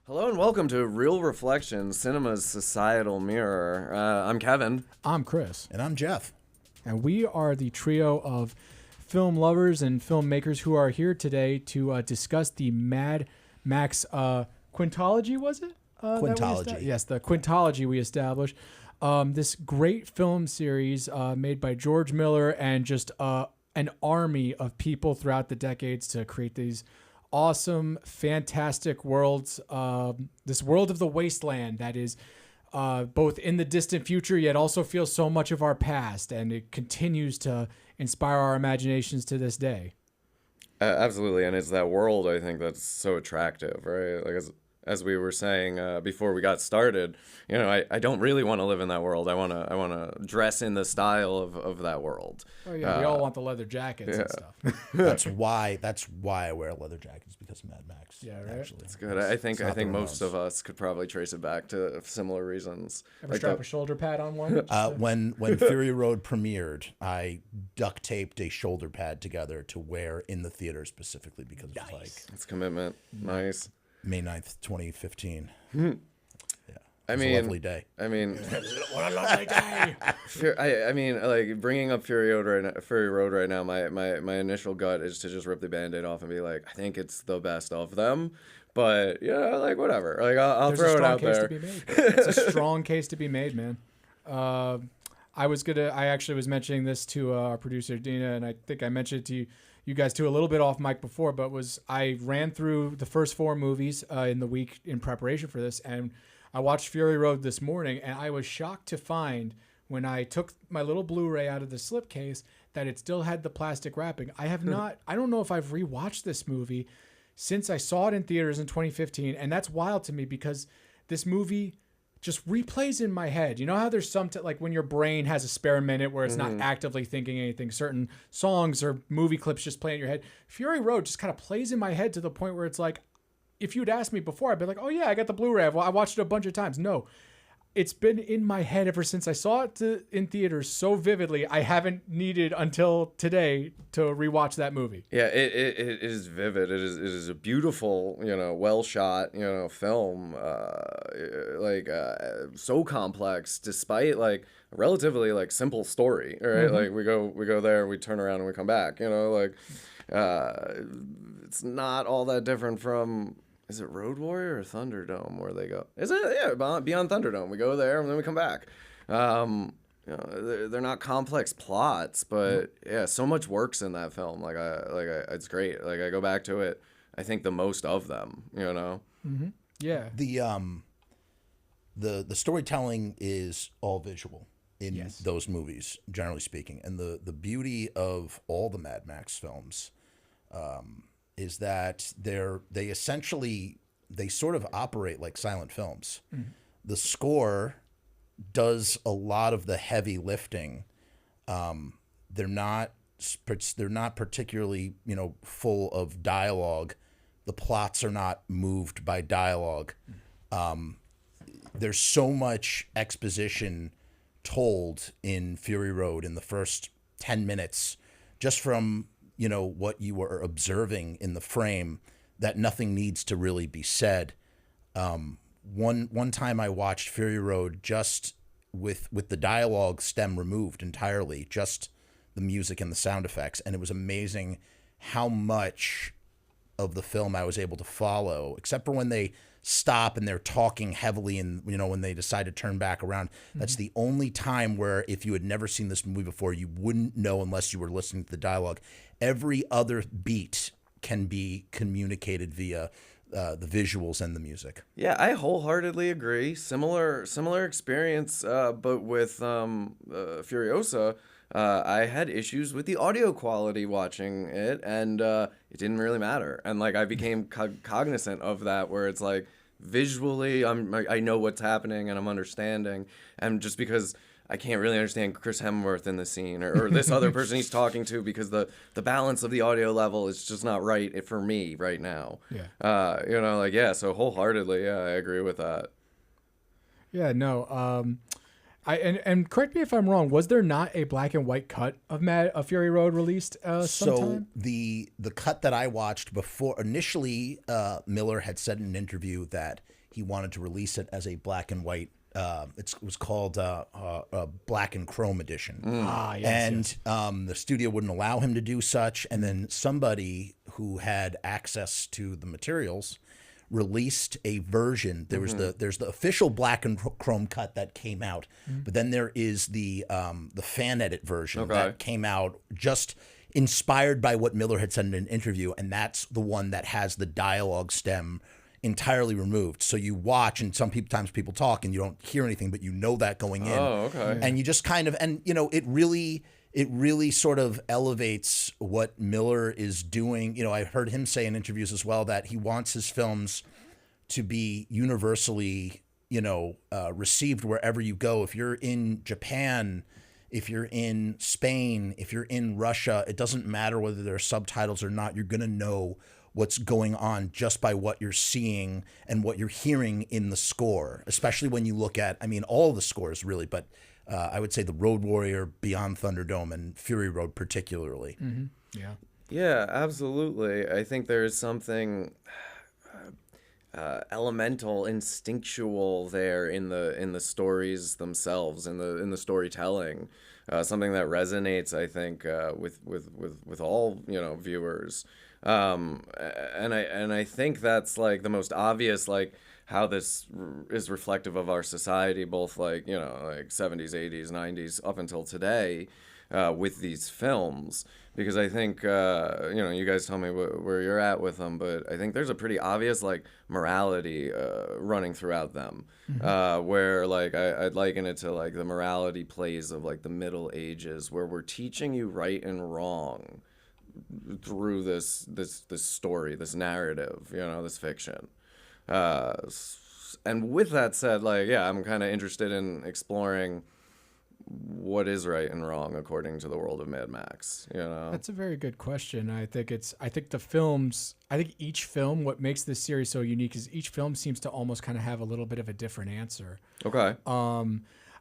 Hello and welcome to Real Reflections, Cinema's Societal Mirror. I'm Kevin. I'm Chris. And I'm Jeff. And we are the trio of film lovers and filmmakers who are here today to discuss the Mad Max quintology, was it? Quintology. Yes, the quintology we established. This great film series made by George Miller and just an army of people throughout the decades to create these awesome, fantastic worlds. This world of the wasteland that is both in the distant future, yet also feels so much of our past, and it continues to inspire our imaginations to this day. Absolutely, and it's that world I think that's so attractive, right? Like as we were saying before we got started, you know, I don't really want to live in that world. I wanna dress in the style of that world. Oh yeah, we all want the leather jackets and stuff. That's why I wear leather jackets, because of Mad Max. Yeah, right. It's good. I think most of us could probably trace it back to similar reasons. Ever strap a shoulder pad on one? When Fury Road premiered, I duct taped a shoulder pad together to wear in the theater specifically because it was like It's commitment. Nice. May 9th, 2015. I It was mean, a lovely day. I mean, What a lovely day! I mean, like bringing up Fury Road right now. My initial gut is to just rip the Band-Aid off and be like, I think it's the best of them. But yeah, like whatever. Like I'll There's throw a it strong out case there. to be made. It's a strong case to be made, man. I actually was mentioning this to our producer Dina, and I think I mentioned it to you guys too a little bit off mic before, but I ran through the first 4 movies in the week in preparation for this, and I watched Fury Road this morning, and I was shocked to find when I took my little Blu-ray out of the slipcase that it still had the plastic wrapping. I don't know if I've rewatched this movie since I saw it in theaters in 2015, and that's wild to me because this movie just replays in my head. You know how there's like when your brain has a spare minute where it's not actively thinking anything, certain songs or movie clips just play in your head. Fury Road just kind of plays in my head to the point where it's like, if you'd asked me before, I'd be like, oh yeah, I got the Blu-ray. I watched it a bunch of times. No, it's been in my head ever since I saw it in theaters so vividly. I haven't needed until today to rewatch that movie. Yeah, it is vivid. It is a beautiful, well shot, film. So complex despite like a relatively like simple story. Right, like we go there, we turn around and we come back. It's not all that different from. Is it Road Warrior or Thunderdome where they go? Is it? Yeah, Beyond Thunderdome. We go there and then we come back. They're not complex plots, but yeah, so much works in that film. It's great. Like I go back to it. I think the most of them. Mm-hmm. Yeah. The storytelling is all visual in those movies, generally speaking, and the beauty of all the Mad Max films. Is that they sort of operate like silent films. Mm. The score does a lot of the heavy lifting. They're not particularly full of dialogue. The plots are not moved by dialogue. There's so much exposition told in Fury Road in the first 10 minutes, just from what you were observing in the frame, that nothing needs to really be said. One time I watched Fury Road just with the dialogue stem removed entirely, just the music and the sound effects, and it was amazing how much of the film I was able to follow, except for when they stop and they're talking heavily and when they decide to turn back around. That's the only time where if you had never seen this movie before, you wouldn't know unless you were listening to the dialogue. Every other beat can be communicated via the visuals and the music. Yeah, I wholeheartedly agree. Similar experience, but with Furiosa, I had issues with the audio quality watching it, and it didn't really matter. And like I became cognizant of that, where it's like visually, I know what's happening and I'm understanding, and just because I can't really understand Chris Hemsworth in the scene or this other person he's talking to because the balance of the audio level is just not right for me right now. Yeah. So wholeheartedly, yeah, I agree with that. Yeah, no. And correct me if I'm wrong. Was there not a black and white cut of Fury Road released So sometime? the cut that I watched before initially, Miller had said in an interview that he wanted to release it as a black and white. It was called Black and Chrome Edition. Ah, yes. And the studio wouldn't allow him to do such. And then somebody who had access to the materials released a version. There's the official black and chrome cut that came out, but then there is the fan edit version that came out just inspired by what Miller had said in an interview, and that's the one that has the dialogue stem entirely removed. So you watch, and sometimes people talk and you don't hear anything, but you know that going in. Oh, okay. And you just kind of, and it really sort of elevates what Miller is doing. I heard him say in interviews as well that he wants his films to be universally, received wherever you go. If you're in Japan, if you're in Spain, if you're in Russia, it doesn't matter whether there are subtitles or not. You're going to know what's going on just by what you're seeing and what you're hearing in the score, especially when you look at, all the scores really, but I would say the Road Warrior, Beyond Thunderdome, and Fury Road particularly. Mm-hmm. Yeah. Yeah, absolutely. I think there is something elemental, instinctual there in the stories themselves, in the storytelling. Something that resonates, I think, with all viewers. And I think that's like the most obvious, like how this is reflective of our society, both like 70s, 80s, 90s, up until today, with these films. Because I think you guys tell me where you're at with them, but I think there's a pretty obvious like morality running throughout them, where like I'd liken it to like the morality plays of like the Middle Ages, where we're teaching you right and wrong through this story, this narrative, this fiction. And with that said, like, yeah, I'm kind of interested in exploring what is right and wrong according to the world of Mad Max. That's a very good question. I think each film, what makes this series so unique is each film seems to almost kind of have a little bit of a different answer. Okay.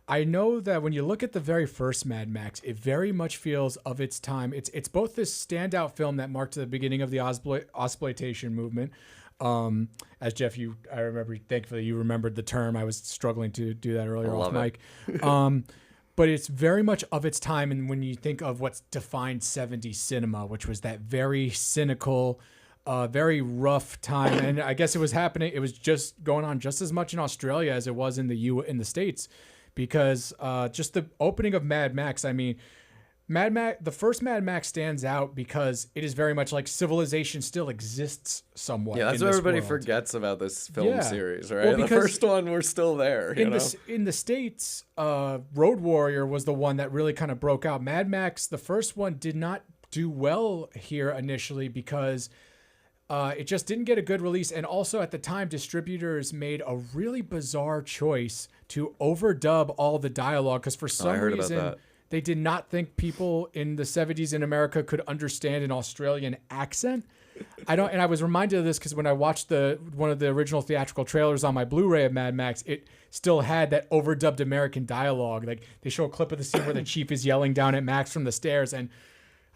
I know that when you look at the very first Mad Max, it very much feels of its time. It's both this standout film that marked the beginning of the Ozploitation movement. As Jeff, I remember, thankfully you remembered the term. I was struggling to do that earlier off mic. But it's very much of its time. And when you think of what's defined 70s cinema, which was that very cynical, very rough time. And I guess it was just going on just as much in Australia as it was in the States. Because just the opening of Mad Max, the first Mad Max stands out because it is very much like civilization still exists somewhat. Yeah, that's in what this everybody world. forgets about this film series, right? Well, the first one, we're still there. In the States, Road Warrior was the one that really kind of broke out. Mad Max, the first one, did not do well here initially because it just didn't get a good release. And also at the time, distributors made a really bizarre choice to overdub all the dialogue because for some reason they did not think people in the 70s in America could understand an Australian accent. And I was reminded of this because when I watched one of the original theatrical trailers on my Blu-ray of Mad Max, it still had that overdubbed American dialogue. Like they show a clip of the scene where the chief is yelling down at Max from the stairs, and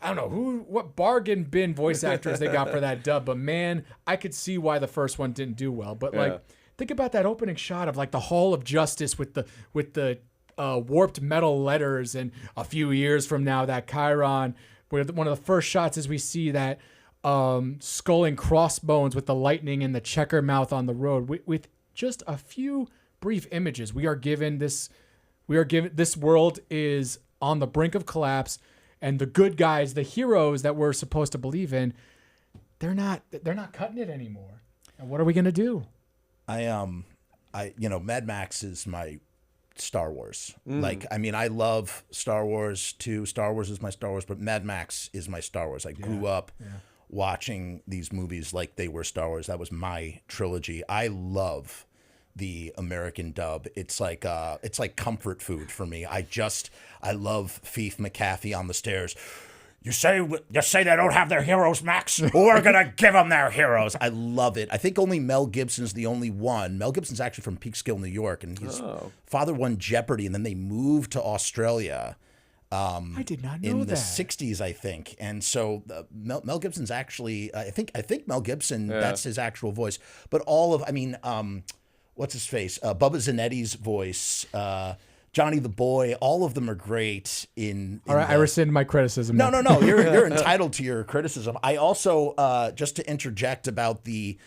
I don't know what bargain bin voice actors they got for that dub, but man, I could see why the first one didn't do well. But like, think about that opening shot of like the Hall of Justice with the warped metal letters, and a few years from now, that Chiron, where one of the first shots is we see that skull and crossbones with the lightning and the checker mouth on the road. With just a few brief images, we are given this world is on the brink of collapse. And the good guys, the heroes that we're supposed to believe in, they're not cutting it anymore. And what are we gonna do? Mad Max is my Star Wars. I love Star Wars too. Star Wars is my Star Wars, but Mad Max is my Star Wars. I grew up watching these movies like they were Star Wars. That was my trilogy. I love the American dub. It's like comfort food for me. I love Fief McAfee on the stairs. You say they don't have their heroes, Max? We're gonna give them their heroes. I love it. I think only Mel Gibson's the only one. Mel Gibson's actually from Peekskill, New York, and his father won Jeopardy, and then they moved to Australia. I did not know in that. the '60s, I think, and so Mel Gibson's actually, I think Mel Gibson, that's his actual voice. But what's his face? Bubba Zanetti's voice. Johnny the Boy, all of them are great All right, I rescind my criticism. No. You're entitled to your criticism. I also, just to interject about the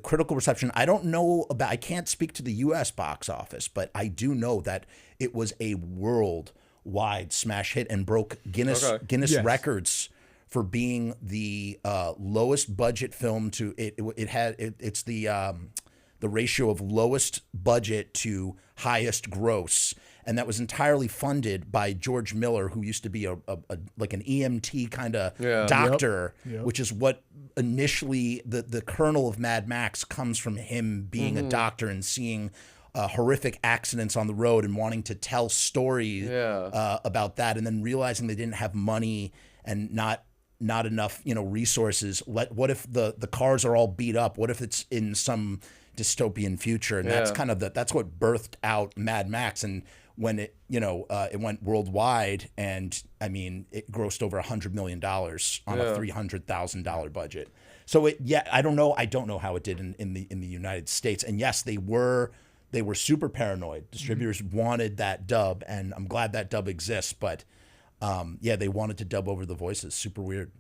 critical reception, I can't speak to the U.S. box office, but I do know that it was a worldwide smash hit and broke Guinness records for being the lowest budget film to it's the ratio of lowest budget to highest gross, and that was entirely funded by George Miller, who used to be like an EMT kind of doctor, which is what initially the kernel of Mad Max comes from, him being a doctor and seeing horrific accidents on the road and wanting to tell stories about that, and then realizing they didn't have money and not enough resources. What if the cars are all beat up? What if it's in some dystopian future? And that's kind of that's what birthed out Mad Max. And when it it went worldwide, and I mean it grossed over $100 million on a $300,000 budget. So I don't know how it did in the United States. And yes, they were super paranoid. Distributors wanted that dub, and I'm glad that dub exists, but they wanted to dub over the voices. Super weird.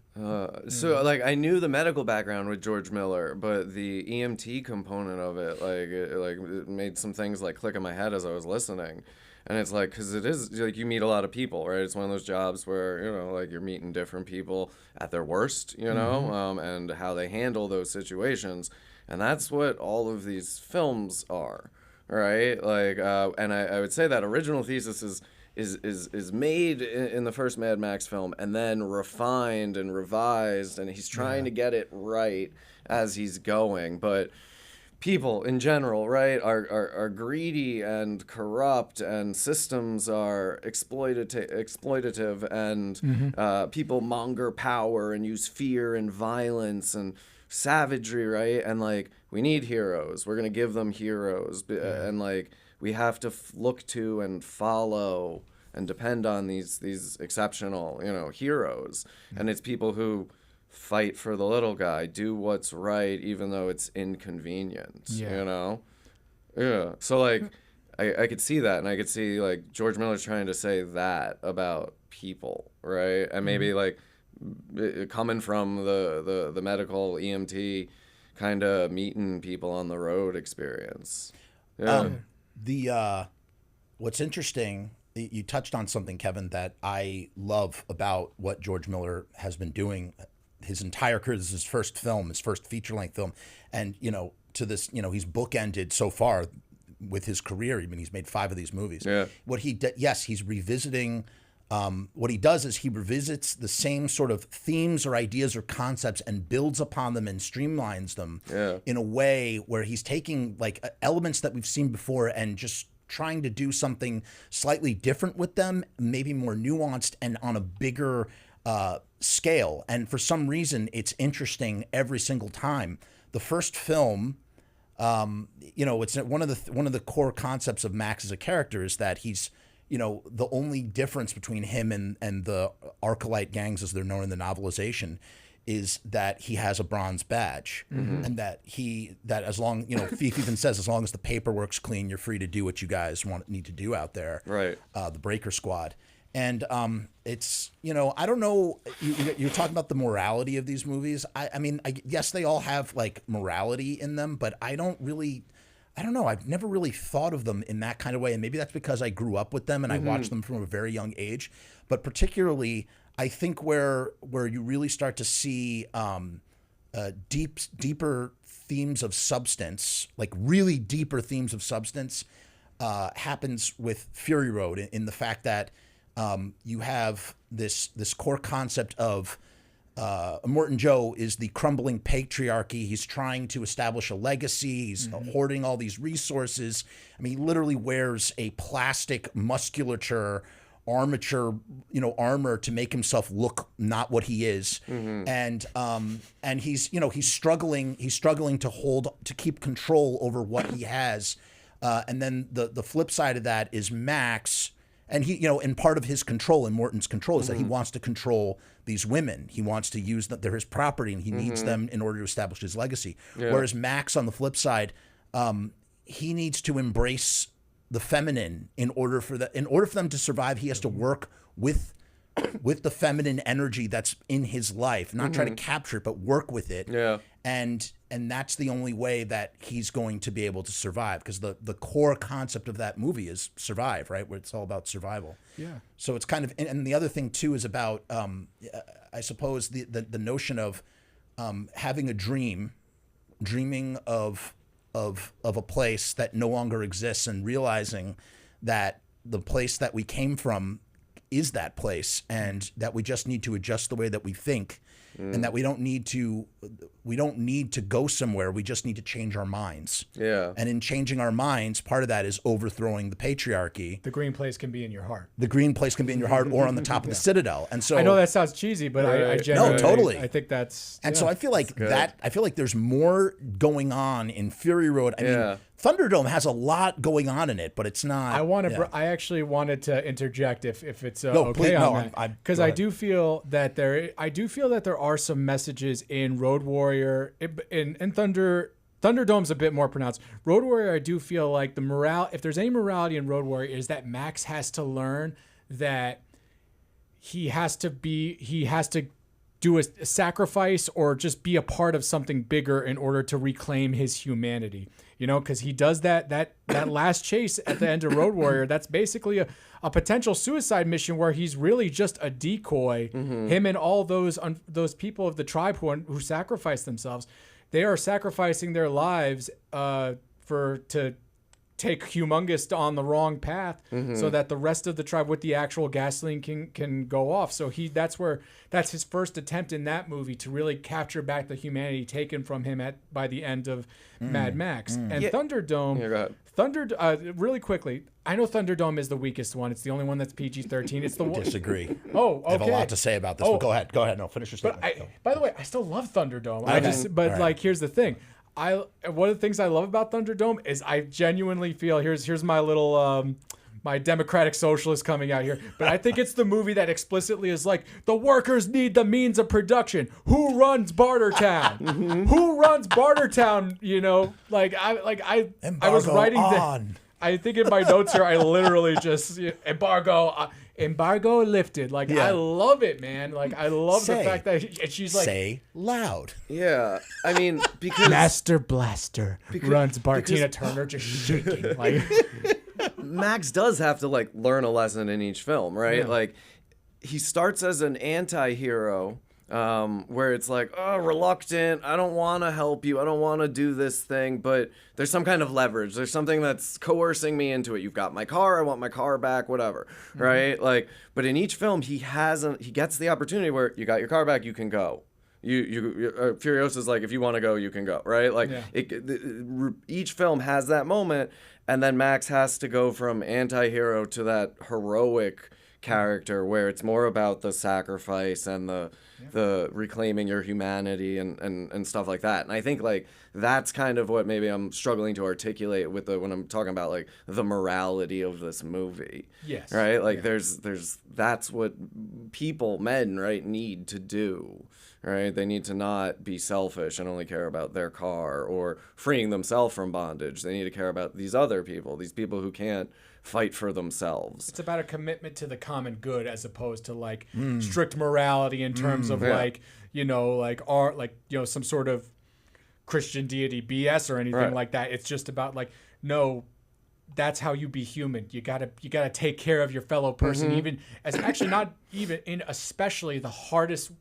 So like I knew the medical background with George Miller, but the EMT component of it, it made some things like click in my head as I was listening. And it's like, because it is like you meet a lot of people, right? It's one of those jobs where like you're meeting different people at their worst, and how they handle those situations, and that's what all of these films are, right? Like, and I would say that original thesis is made in the first Mad Max film and then refined and revised, and he's trying to get it right as he's going. But people in general, right, are greedy and corrupt, and systems are exploitative, and people monger power and use fear and violence and savagery, right? And like, we need heroes. We're gonna give them heroes, and like, we have to look to and follow and depend on these exceptional, heroes. And it's people who fight for the little guy, do what's right, even though it's inconvenient, Yeah. So like, I could see that, and I could see like George Miller's trying to say that about people, right? And maybe like coming from the medical EMT kind of meeting people on the road experience. What's interesting, you touched on something, Kevin, that I love about what George Miller has been doing his entire career. This is his first film, his first feature-length film, and to this, he's bookended so far with his career. I mean, he's made 5 of these movies. Yeah. He's revisiting. What he does is he revisits the same sort of themes or ideas or concepts and builds upon them and streamlines them in a way where he's taking like elements that we've seen before and just trying to do something slightly different with them, maybe more nuanced and on a bigger scale. And for some reason, it's interesting every single time. The first film, it's one of the core concepts of Max as a character is that he's, the only difference between him and the Arcolite gangs, as they're known in the novelization, is that he has a bronze badge, and that as long, Thief even says, as long as the paperwork's clean, you're free to do what you guys need to do out there. Right. The Breaker Squad. And it's, I don't know, you're talking about the morality of these movies. I mean, yes, they all have like morality in them, but I don't know. I've never really thought of them in that kind of way. And maybe that's because I grew up with them and I watched them from a very young age. But particularly, I think where you really start to see deeper themes of substance, like really deeper themes of substance, happens with Fury Road in the fact that you have this core concept of Immortan Joe is the crumbling patriarchy. He's trying to establish a legacy. He's hoarding all these resources. I mean, he literally wears a plastic musculature armature, armor to make himself look not what he is. And he's, he's struggling to keep control over what he has. And then the flip side of that is Max, and he, and part of his control and Morton's control is that he wants to control these women. He wants to use them; they're his property, and he needs them in order to establish his legacy. Yeah. Whereas Max, on the flip side, he needs to embrace the feminine in order for them to survive. He has to work with the feminine energy that's in his life, not try to capture it, but work with it. Yeah. And that's the only way that he's going to be able to survive, because the core concept of that movie is survive, right? Where it's all about survival. Yeah. So it's kind of, and the other thing too is about, I suppose the notion of having a dreaming of a place that no longer exists, and realizing that the place that we came from is that place, and that we just need to adjust the way that we think, and that we don't need to go somewhere. We just need to change our minds. Yeah. And in changing our minds, part of that is overthrowing the patriarchy. The green place can be in your heart. The green place can be in your heart, or on the top of the citadel. And so I know that sounds cheesy, but I genuinely, totally. I think that's, and so I feel like I feel like there's more going on in Fury Road. I mean, Thunderdome has a lot going on in it, but it's not. I actually wanted to interject if it's no, okay please, on that, because I do feel that there are some messages in Road Warrior, in Thunderdome's a bit more pronounced. Road Warrior, I do feel like if there's any morality in Road Warrior, is that Max has to learn that he has to do a sacrifice, or just be a part of something bigger in order to reclaim his humanity. Because he does that last chase at the end of Road Warrior. That's basically a potential suicide mission where he's really just a decoy. Him and all those people of the tribe who sacrifice themselves, they are sacrificing their lives to take Humongous on the wrong path, so that the rest of the tribe with the actual gasoline can go off. So that's his first attempt in that movie to really capture back the humanity taken from him by the end of Mad Max. And Thunderdome. Yeah, go ahead. Really quickly, I know Thunderdome is the weakest one. It's the only one that's PG-13. It's the one. Disagree. Oh, okay. I have a lot to say about this. But go ahead. No, finish your statement. By the way, I still love Thunderdome. Here's the thing. One of the things I love about Thunderdome is I genuinely feel, here's my little my democratic socialist coming out here, but I think it's the movie that explicitly is like, the workers need the means of production. Who runs Bartertown? Who runs Bartertown? I was writing on. I think in my notes here, I literally just embargo lifted. I love it, man. I love the fact that she's like, say loud. Yeah, I mean, because Master Blaster runs Tina Turner just shaking. Max does have to learn a lesson in each film, right? Yeah. He starts as an anti-hero, where it's reluctant. I don't want to help you. I don't want to do this thing, but there's some kind of leverage. There's something that's coercing me into it. You've got my car. I want my car back, whatever. Right? But in each film, he gets the opportunity where you got your car back, you can go. Furiosa's if you want to go, you can go, right? Each film has that moment, and then Max has to go from anti-hero to that heroic character where it's more about the sacrifice and the reclaiming your humanity and stuff like that. And I think that's kind of what maybe I'm struggling to articulate with when I'm talking about the morality of this movie. Yes. Right? There's that's what men, right, need to do. Right? They need to not be selfish and only care about their car or freeing themselves from bondage. They need to care about these other people, these people who can't fight for themselves. It's about a commitment to the common good as opposed to strict morality in terms of some sort of Christian deity BS or anything like that. It's just about no, that's how you be human. You gotta take care of your fellow person, even as actually not even in especially the hardest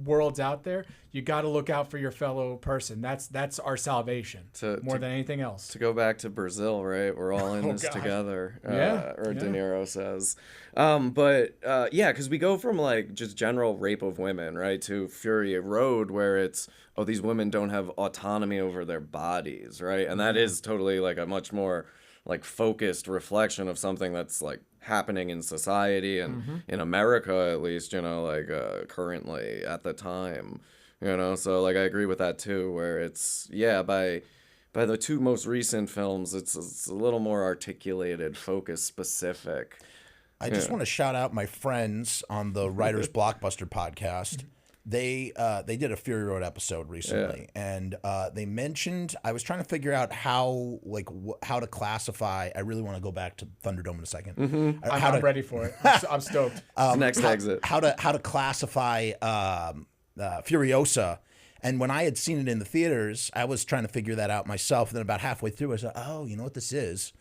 worlds out there. You got to look out for your fellow person. That's our salvation more than anything else. To go back to Brazil, right? We're all in this together. De Niro says. Because we go from just general rape of women, right, to Fury Road, where it's these women don't have autonomy over their bodies, right? And that is totally a much more like focused reflection of something that's like happening in society and in America at least, you know, like currently at the time, you know. So like I agree with that too, where it's by the two most recent films, it's a little more articulated, focus specific. I just want to shout out my friends on the Writers Blockbuster podcast. They did a Fury Road episode recently, and they mentioned, I was trying to figure out how how to classify. I really want to go back to Thunderdome in a second. I'm ready for it. I'm stoked. It's the next exit. How to classify Furiosa. And when I had seen it in the theaters, I was trying to figure that out myself. And then about halfway through, I said, oh, you know what this is?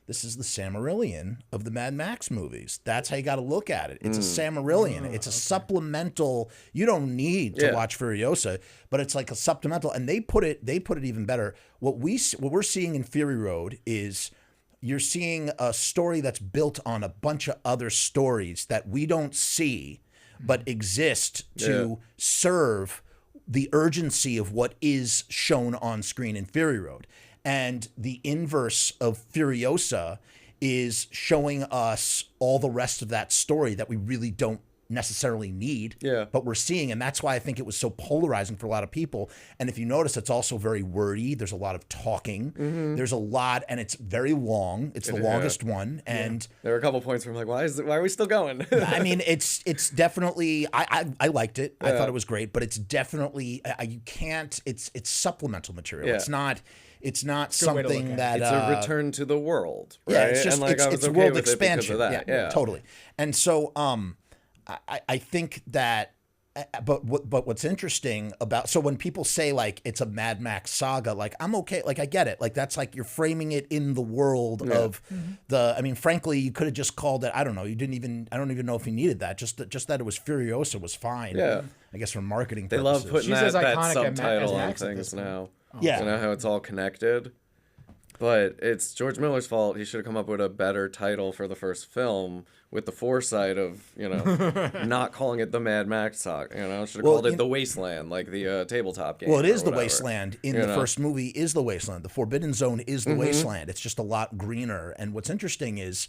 This is the Silmarillion of the Mad Max movies. That's how you got to look at it. It's a Silmarillion. It's a supplemental. You don't need to watch Furiosa, but it's like a supplemental. And they put it even better. What we're seeing in Fury Road is you're seeing a story that's built on a bunch of other stories that we don't see, but exist to serve the urgency of what is shown on screen in Fury Road. And the inverse of Furiosa is showing us all the rest of that story that we really don't necessarily need, but we're seeing. And that's why I think it was so polarizing for a lot of people. And if you notice, it's also very wordy. There's a lot of talking. There's a lot, and it's very long. It's the longest one. And there were a couple points where I'm like, why are we still going? I mean, it's definitely, I liked it. I thought it was great, but it's definitely, you can't, it's supplemental material. It's not something that it's a return to the world, right? Yeah, it's just, and like, it's okay world with expansion. It because of that. Yeah, totally. And so, I think that, but what's interesting about, so when people say like it's a Mad Max saga, like I'm okay, like I get it, like that's like you're framing it in the world of the. I mean, frankly, you could have just called it. I don't know. I don't even know if you needed that. Just that it was Furiosa was fine. Yeah, I guess for marketing they purposes. love putting that subtitle on things now. Yeah, you know how it's all connected. But it's George Miller's fault. He should have come up with a better title for the first film with the foresight of, you know, not calling it the Mad Max saga. You know, should have called it The Wasteland, like the tabletop game. Well, it is the Wasteland in the first movie. Is the Wasteland. The Forbidden Zone is the Wasteland. It's just a lot greener. And what's interesting is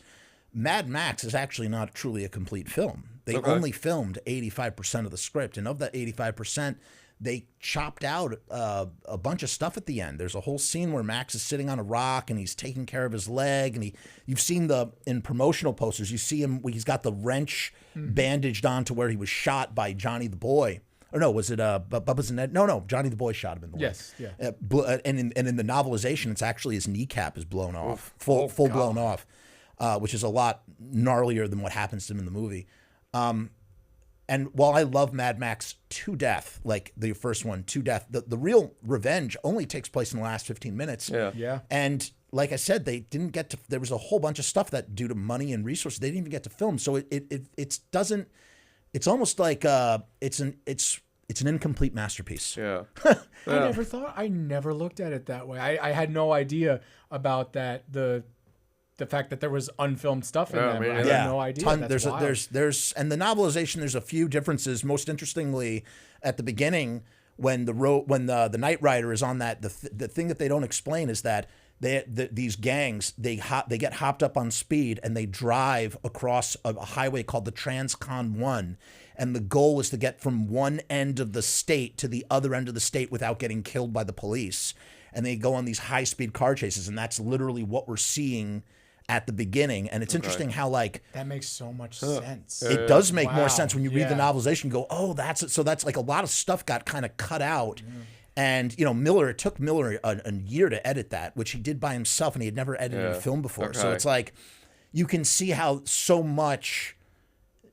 Mad Max is actually not truly a complete film. They only filmed 85% of the script, and of that 85%. They chopped out a bunch of stuff at the end. There's a whole scene where Max is sitting on a rock and he's taking care of his leg. And you've seen in promotional posters, you see him, he's got the wrench bandaged onto where he was shot by Johnny the Boy. Or no, was it Bubba's and Ned? No, Johnny the Boy shot him in the leg. Yes, yeah. And in the novelization, it's actually his kneecap is blown off, full blown off, which is a lot gnarlier than what happens to him in the movie. And while I love Mad Max to death, like the first one to death, the real revenge only takes place in the last 15 minutes. Yeah. And like I said, they didn't get to. There was a whole bunch of stuff that, due to money and resources, they didn't even get to film. So it doesn't. It's almost like it's an incomplete masterpiece. Yeah. I never looked at it that way. I had no idea about that. The fact that there was unfilmed stuff in them. I had no idea. There's and the novelization, there's a few differences. Most interestingly, at the beginning, when the Knight Rider is on that, the thing that they don't explain is that these gangs they get hopped up on speed and they drive across a highway called the Transcon 1, and the goal is to get from one end of the state to the other end of the state without getting killed by the police. And they go on these high-speed car chases, and that's literally what we're seeing at the beginning. And it's interesting how that makes so much sense. It does make more sense when you read the novelization and go, oh, that's it. So that's like a lot of stuff got kind of cut out. And, you know, it took Miller a year to edit that, which he did by himself, and he had never edited a film before. So it's like, you can see how so much,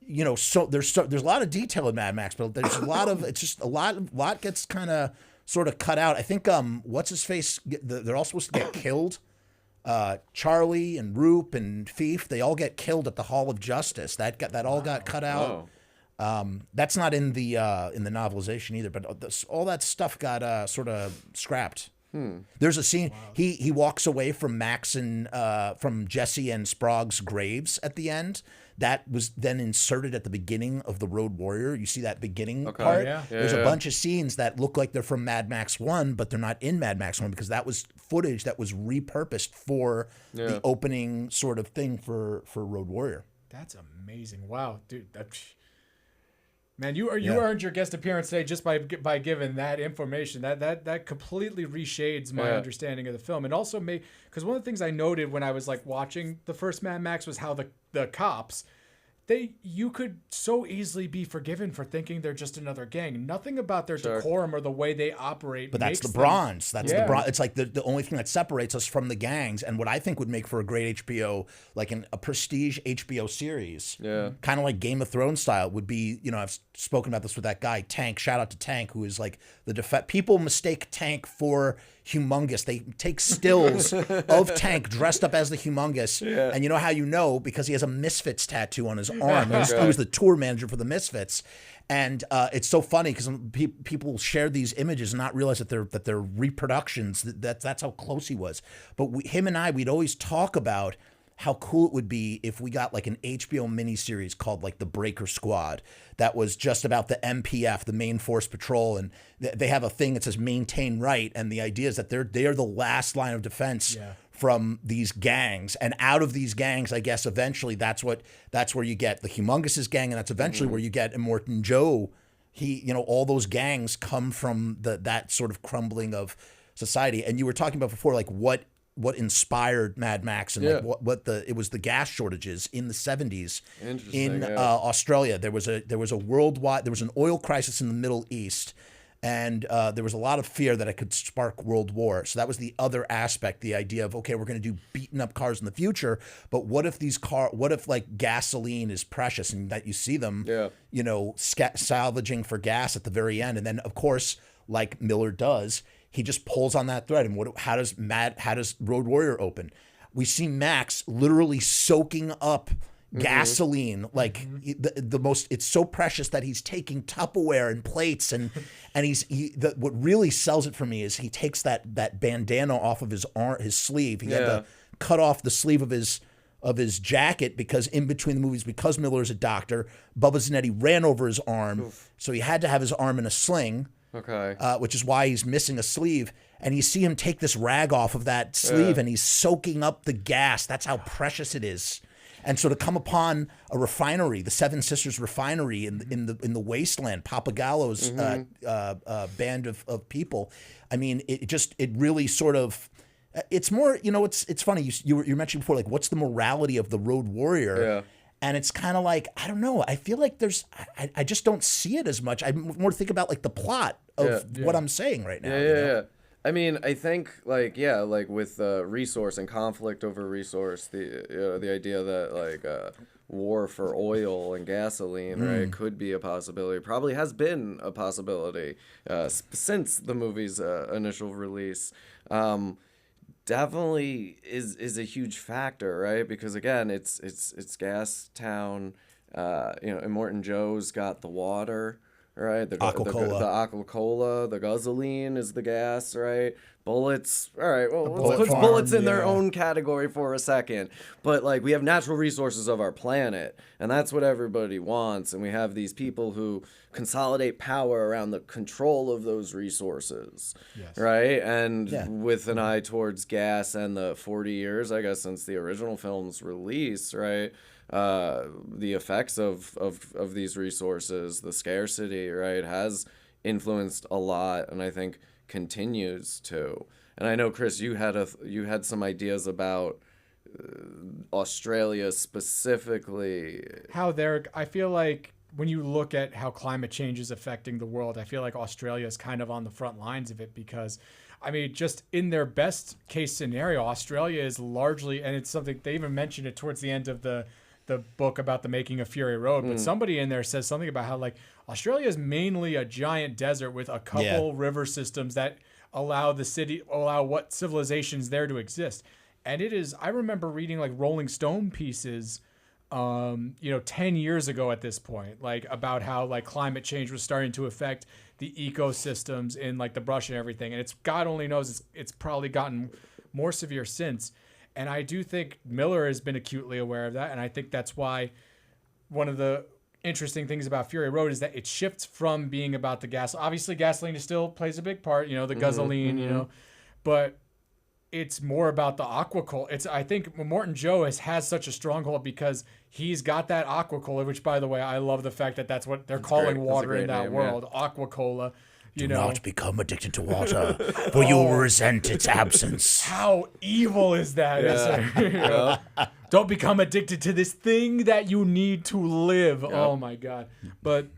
you know, there's a lot of detail in Mad Max, but there's a lot of, it's just a lot gets kind of sort of cut out. I think, what's his face? They're all supposed to get killed. Charlie and Roop and Fief, they all get killed at the Hall of Justice. That all got cut out. That's not in the novelization either, but all that stuff got sort of scrapped. There's a scene he walks away from Max and from Jesse and Sprague's graves at the end. That was then inserted at the beginning of the Road Warrior. You see that beginning part. Yeah. There's a bunch of scenes that look like they're from Mad Max 1, but they're not in Mad Max 1 because that was footage that was repurposed for the opening sort of thing for Road Warrior. That's amazing. Wow, dude. Man, you earned your guest appearance today just by giving that information. That completely reshades my understanding of the film, and also because one of the things I noted when I was like watching the first Mad Max was how the cops, you could so easily be forgiven for thinking they're just another gang. Nothing about their decorum or the way they operate. But that's the bronze. That's the bronze. It's like the only thing that separates us from the gangs, and what I think would make for a great HBO, like a prestige HBO series, kind of like Game of Thrones style, would be. I've spoken about this with that guy Tank. Shout out to Tank, who is like people mistake Tank for Humongous. They take stills of Tank dressed up as the Humongous, and you know how you know, because he has a Misfits tattoo on his arm. He was the tour manager for the Misfits, and it's so funny because people share these images and not realize that they're reproductions. That's how close he was. But him and we'd always talk about how cool it would be if we got like an HBO miniseries called like the Breaker Squad that was just about the MPF, the Main Force Patrol, and they have a thing that says maintain right, and the idea is that they're the last line of defense from these gangs, and out of these gangs, I guess eventually that's where you get the Humongous' gang, and that's eventually where you get Immortan Joe. All those gangs come from that sort of crumbling of society. And you were talking about before, like what inspired Mad Max, and it was the gas shortages in the 70s in Australia. There was an oil crisis in the Middle East, and there was a lot of fear that it could spark world war. So that was the other aspect, the idea of, okay, we're going to do beaten up cars in the future, but what if like gasoline is precious, and that you see them salvaging for gas at the very end, and then of course, like Miller does, he just pulls on that thread. And how does Road Warrior open? We see Max literally soaking up gasoline, like the most. It's so precious that he's taking Tupperware and plates, and what really sells it for me is he takes that bandana off of his sleeve. He had to cut off the sleeve of his jacket because in between the movies, because Miller's a doctor, Bubba Zanetti ran over his arm, so he had to have his arm in a sling. Okay. Which is why he's missing a sleeve. And you see him take this rag off of that sleeve, and he's soaking up the gas. That's how precious it is. And so to come upon a refinery, the Seven Sisters refinery in the wasteland, Papagallo's band of people. I mean, it really sort of. It's more, it's funny. You mentioned before, like, what's the morality of the Road Warrior? Yeah. And it's kind of like, I don't know. I feel like I just don't see it as much. I more think about like the plot of what I'm saying right now. Yeah. I mean, I think like with resource and conflict over resource, the idea that like war for oil and gasoline, right, could be a possibility. Probably has been a possibility since the movie's initial release. Definitely is a huge factor, right? Because again, it's gas town. Immortan Joe's got the water, right? The Aqua-Cola, the gasoline is the gas, right? Bullets, all right. Well, let's put bullets in their own category for a second. But like, we have natural resources of our planet, and that's what everybody wants. And we have these people who consolidate power around the control of those resources, right? And with an eye towards gas and the 40 years, I guess, since the original film's release, right? The effects of these resources, the scarcity, right, has influenced a lot, and I think continues to. And I know, Chris, you had some ideas about Australia specifically. I feel like when you look at how climate change is affecting the world, I feel like Australia is kind of on the front lines of it, because I mean, just in their best case scenario, Australia is largely, and it's something they even mentioned it towards the end of the book about the making of Fury Road, but somebody in there says something about how like Australia is mainly a giant desert with a couple river systems that allow what civilizations there to exist. And it is, I remember reading like Rolling Stone pieces 10 years ago at this point, like about how like climate change was starting to affect the ecosystems in like the brush and everything. And it's God only knows it's probably gotten more severe since. And I do think Miller has been acutely aware of that. And I think that's why one of the interesting things about Fury Road is that it shifts from being about the gas. Obviously, gasoline still plays a big part, the gasoline, but it's more about the aquaculture. I think Morton Joe has such a stronghold because he's got that aquaculture, which, by the way, I love the fact that that's what they're calling water in that world, aquaculture. Do not become addicted to water, for you will resent its absence. How evil is that? Don't become addicted to this thing that you need to live. Yep. Oh my God! But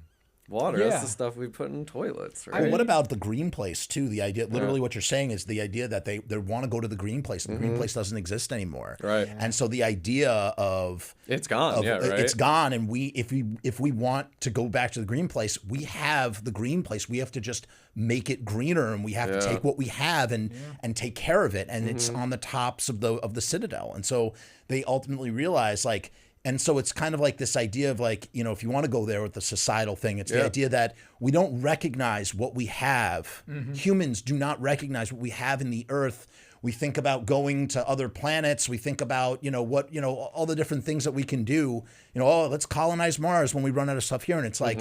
water, that's the stuff we put in toilets, right? Well, what about the green place too? The idea, literally what you're saying is the idea that they want to go to the green place, and the green place doesn't exist anymore. Right. And so the idea of it's gone, right? It's gone, and if we want to go back to the green place, we have the green place. We have to just make it greener, and we have to take what we have and take care of it. And it's on the tops of the Citadel. And so they ultimately realize like. And so it's kind of like this idea of like, if you want to go there with the societal thing, it's the idea that we don't recognize what we have. Humans do not recognize what we have in the earth. We think about going to other planets. We think about, all the different things that we can do. Let's colonize Mars when we run out of stuff here. And it's like,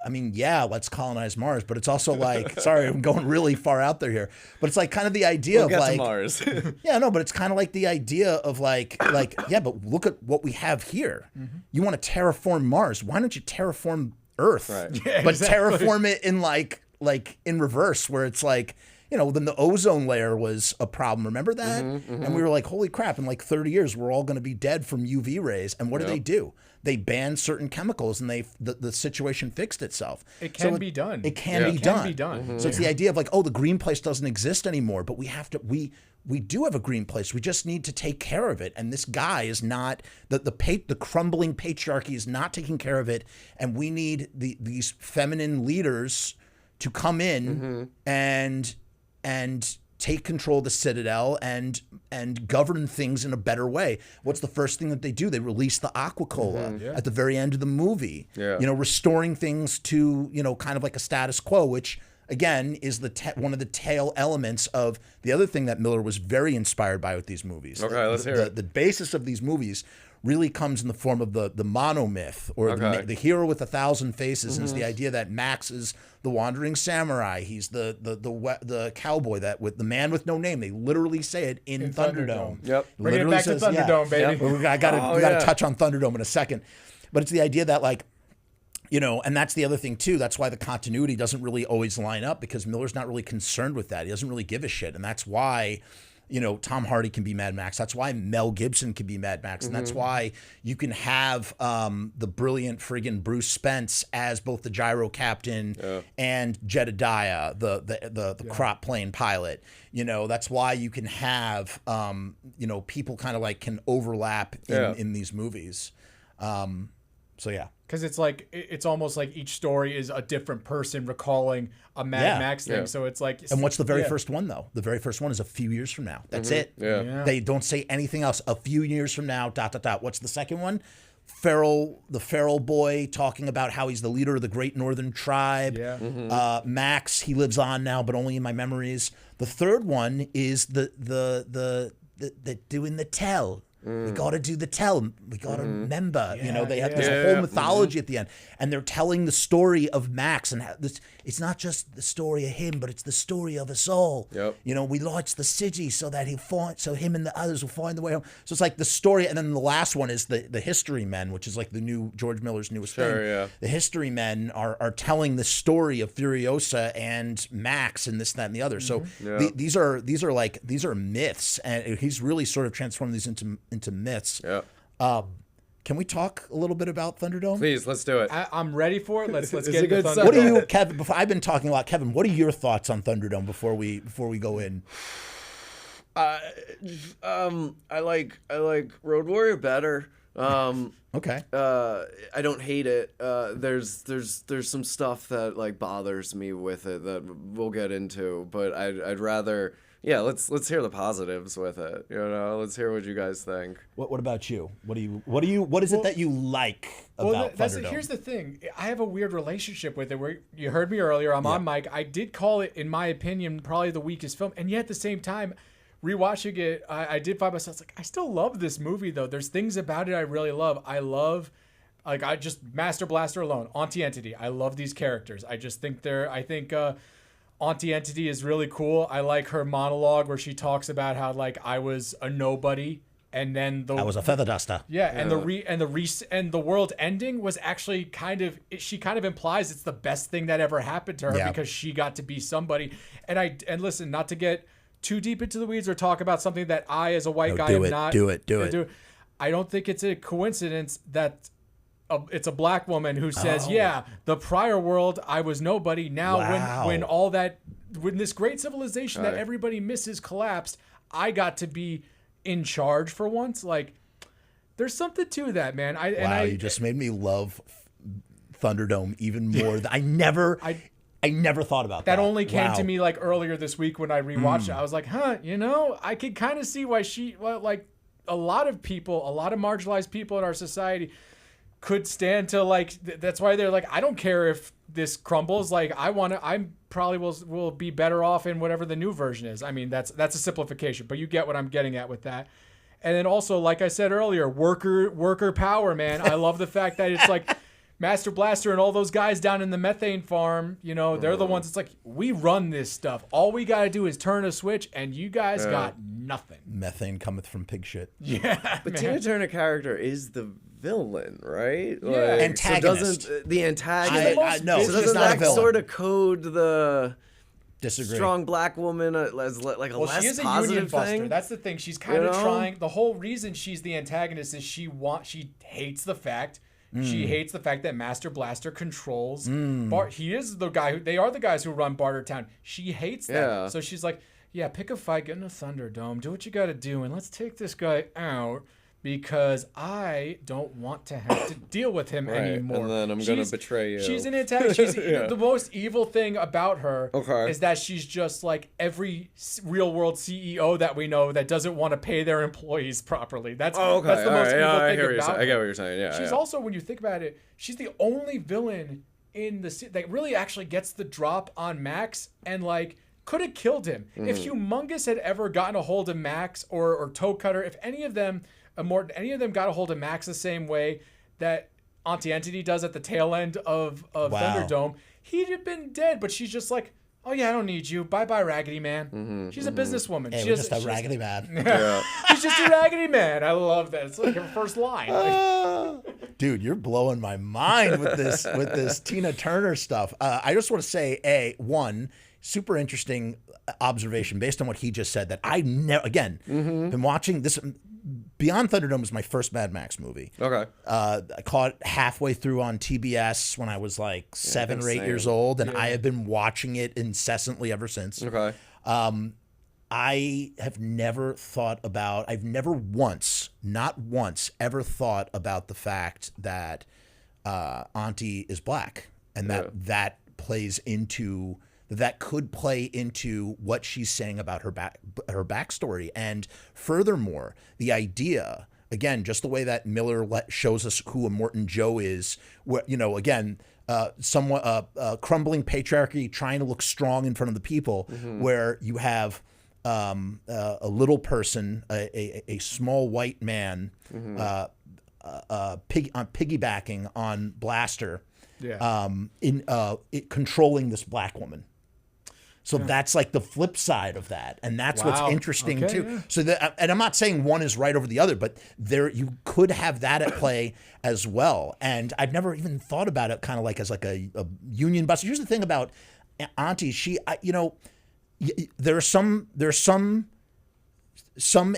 let's colonize Mars, but it's also like, sorry, I'm going really far out there here, but it's like kind of the idea of like, to Mars. But it's kind of like the idea of like, but look at what we have here. You want to terraform Mars. Why don't you terraform Earth? Right. Yeah, but terraform it in like in reverse, where it's like, then the ozone layer was a problem. Remember that? And we were like, holy crap, in like 30 years, we're all going to be dead from UV rays. And what do? They banned certain chemicals, and the situation fixed itself. It can be done. It can be done. So it's the idea of like, the green place doesn't exist anymore, but we have to, we do have a green place. We just need to take care of it. And this guy is not, the crumbling patriarchy is not taking care of it. And we need these feminine leaders to come in and take control of the Citadel and govern things in a better way. What's the first thing that they do? They release the aquacola at the very end of the movie. Yeah. Restoring things to, kind of like a status quo, which again is one of the tail elements of the other thing that Miller was very inspired by with these movies. Okay, let's hear it. The basis of these movies really comes in the form of the monomyth, or the hero with 1,000 faces. And it's the idea that Max is the wandering samurai. He's the cowboy with the man with no name. They literally say it in Thunderdome. Yep. Bring it back to Thunderdome, baby. Yep. I gotta touch on Thunderdome in a second, but it's the idea that like, and that's the other thing too. That's why the continuity doesn't really always line up, because Miller's not really concerned with that. He doesn't really give a shit, and that's why. Tom Hardy can be Mad Max. That's why Mel Gibson can be Mad Max. And that's why you can have the brilliant friggin' Bruce Spence as both the gyro captain and Jedediah, the crop plane pilot. That's why you can have, people kind of like can overlap in these movies. So yeah. Because it's almost like each story is a different person recalling a Mad Max thing. So it's like. And what's the very first one though? The very first one is a few years from now. That's it. Yeah. They don't say anything else. A few years from now. ... What's the second one? The feral boy talking about how he's the leader of the Great Northern Tribe. Yeah. Max, he lives on now, but only in my memories. The third one is the doing the tell. We got to do the tell. We got to remember. They have there's a whole mythology at the end, and they're telling the story of Max, and it's not just the story of him, but it's the story of us all. Yep. We launched the city so that so him and the others will find the way home. So it's like the story, and then the last one is the History Men, which is like the new George Miller's newest thing. Yeah. The History Men are telling the story of Furiosa and Max and this, that, and the other. So these are myths, and he's really sort of transformed these into myths. Yeah. Can we talk a little bit about Thunderdome? Please, let's do it. I'm ready for it. Let's It's get a into good Thunderdome. start. What do you, Kevin? Before I've been talking a lot, Kevin. What are your thoughts on Thunderdome before we go in? I like Road Warrior better. Okay. I don't hate it. There's some stuff that like bothers me with it that we'll get into, but I'd rather let's hear the positives with it. Let's hear what you guys think. What about you? What is it that you like about Thunderdome? Here's the thing. I have a weird relationship with it. Where you heard me earlier. I'm on mic. I did call it, in my opinion, probably the weakest film, and yet at the same time, rewatching it, I did find myself like, I still love this movie though. There's things about it I really love. I just Master Blaster alone, Auntie Entity. I love these characters. I just think Auntie Entity is really cool. I like her monologue where she talks about how like I was a nobody, and then I was a feather duster. Yeah, and the world ending was actually she kind of implies it's the best thing that ever happened to her because she got to be somebody. And listen, not to get too deep into the weeds or talk about something that I, as a white guy, am not. Do it. I don't think it's a coincidence that it's a black woman who says, the prior world, I was nobody. Now, when this great civilization that everybody misses collapsed, I got to be in charge for once. Like, there's something to that, man. You just made me love Thunderdome even more. I never thought about that. That only came to me like earlier this week when I rewatched it. I was like, I could kind of see why like a lot of marginalized people in our society could stand to like, that's why they're like, I don't care if this crumbles. Like I probably will be better off in whatever the new version is. I mean, that's a simplification, but you get what I'm getting at with that. And then also, like I said earlier, worker power, man. I love the fact that it's like, Master Blaster and all those guys down in the methane farm, they're the ones. It's like, we run this stuff. All we got to do is turn a switch, and you guys got nothing. Methane cometh from pig shit. Yeah, but Tina Turner character is the villain, right? Yeah, antagonist. So doesn't the antagonist? No, so she's not a villain. Sort of code the Disagree. Strong black woman as like a less she is a positive union buster. thing. That's the thing. She's kind of trying. The whole reason she's the antagonist is she hates the fact. She hates the fact that Master Blaster controls. He is the guy. They are the guys who run Bartertown. She hates that. Yeah. So she's like, pick a fight, get in a Thunderdome, do what you got to do, and let's take this guy out because I don't want to have to deal with him anymore. And then I'm going to betray you. She's an antagonist. The most evil thing about her is that she's just like every real world CEO that we know that doesn't want to pay their employees properly. That's the most evil thing about her. I get what you're saying. Yeah. She's also, when you think about it, she's the only villain in the that really actually gets the drop on Max and like could have killed him. If Humongous had ever gotten a hold of Max or Toe Cutter, if any of them got a hold of Max the same way that Auntie Entity does at the tail end of Thunderdome, he'd have been dead. But she's just like, oh yeah, I don't need you. Bye-bye, Raggedy Man. She's a businesswoman. Hey, she's just a raggedy man. She's just a raggedy man. I love that. It's like her first line. Dude, you're blowing my mind with this Tina Turner stuff. I just want to say, one super interesting observation based on what he just said that I never, again, been watching this. Beyond Thunderdome was my first Mad Max movie. Okay. I caught it halfway through on TBS when I was like 7 or 8 years old, and I have been watching it incessantly ever since. Okay. I have never thought about, I've never once, not once, ever thought about the fact that Auntie is black and that plays into, that could play into what she's saying about her backstory. And furthermore, the idea, again, just the way that Miller shows us who Immortan Joe is, where, again, somewhat crumbling patriarchy, trying to look strong in front of the people, where you have a little person, a small white man, piggybacking on Blaster, controlling this black woman. So that's like the flip side of that, and that's what's interesting too. Yeah. So and I'm not saying one is right over the other, but you could have that at play as well. And I've never even thought about it kind of like as like a union buster. Here's the thing about Auntie: there are some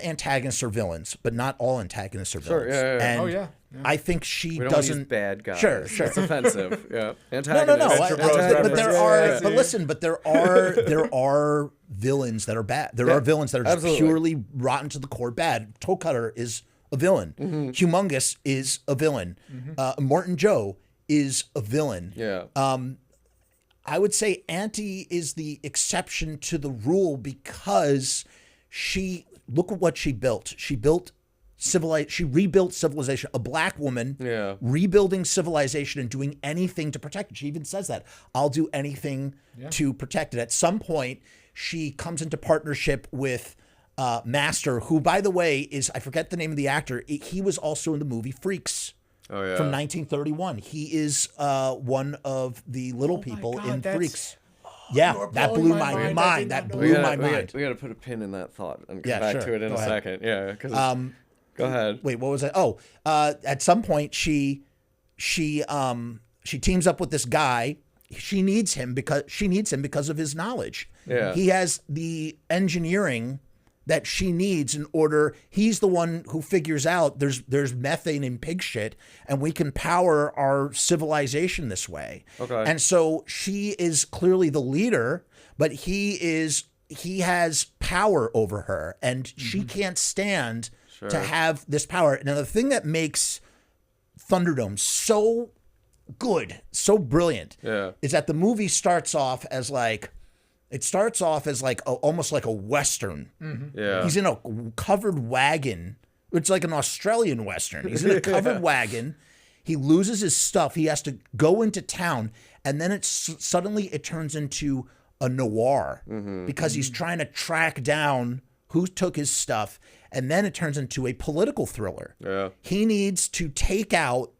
antagonists are villains, but not all antagonists are villains. Sure, yeah. And I think she we don't doesn't use bad guys. Sure. It's offensive. Yeah. No. But there are. But listen. But there are villains that are bad. There are villains that are just purely rotten to the core bad. Toe Cutter is a villain. Humongous is a villain. Morton Joe is a villain. Yeah. I would say Auntie is the exception to the rule because look at what she built. She rebuilt civilization. A black woman rebuilding civilization and doing anything to protect it. She even says that. I'll do anything to protect it. At some point, she comes into partnership with Master, who, by the way, is, I forget the name of the actor. He was also in the movie Freaks. Oh, yeah. From 1931. He is one of the little people in Freaks. Yeah, that blew my mind. That blew my mind. We got to put a pin in that thought and come Yeah, back sure. to it in Go a ahead. second. Yeah, because go ahead. Wait, what was that? Oh, at some point she teams up with this guy. She needs him because of his knowledge. Yeah. He has the engineering that she needs in order. He's the one who figures out there's methane in pig shit and we can power our civilization this way. Okay. And so she is clearly the leader, but he has power over her and she can't stand to have this power. Now, the thing that makes Thunderdome so good, so brilliant, is that the movie starts off as like, almost like a Western. Yeah. He's in a covered wagon. It's like an Australian Western. He's in a covered wagon. He loses his stuff. He has to go into town. And then suddenly it turns into a noir because he's trying to track down who took his stuff. And then it turns into a political thriller. Yeah. He needs to take out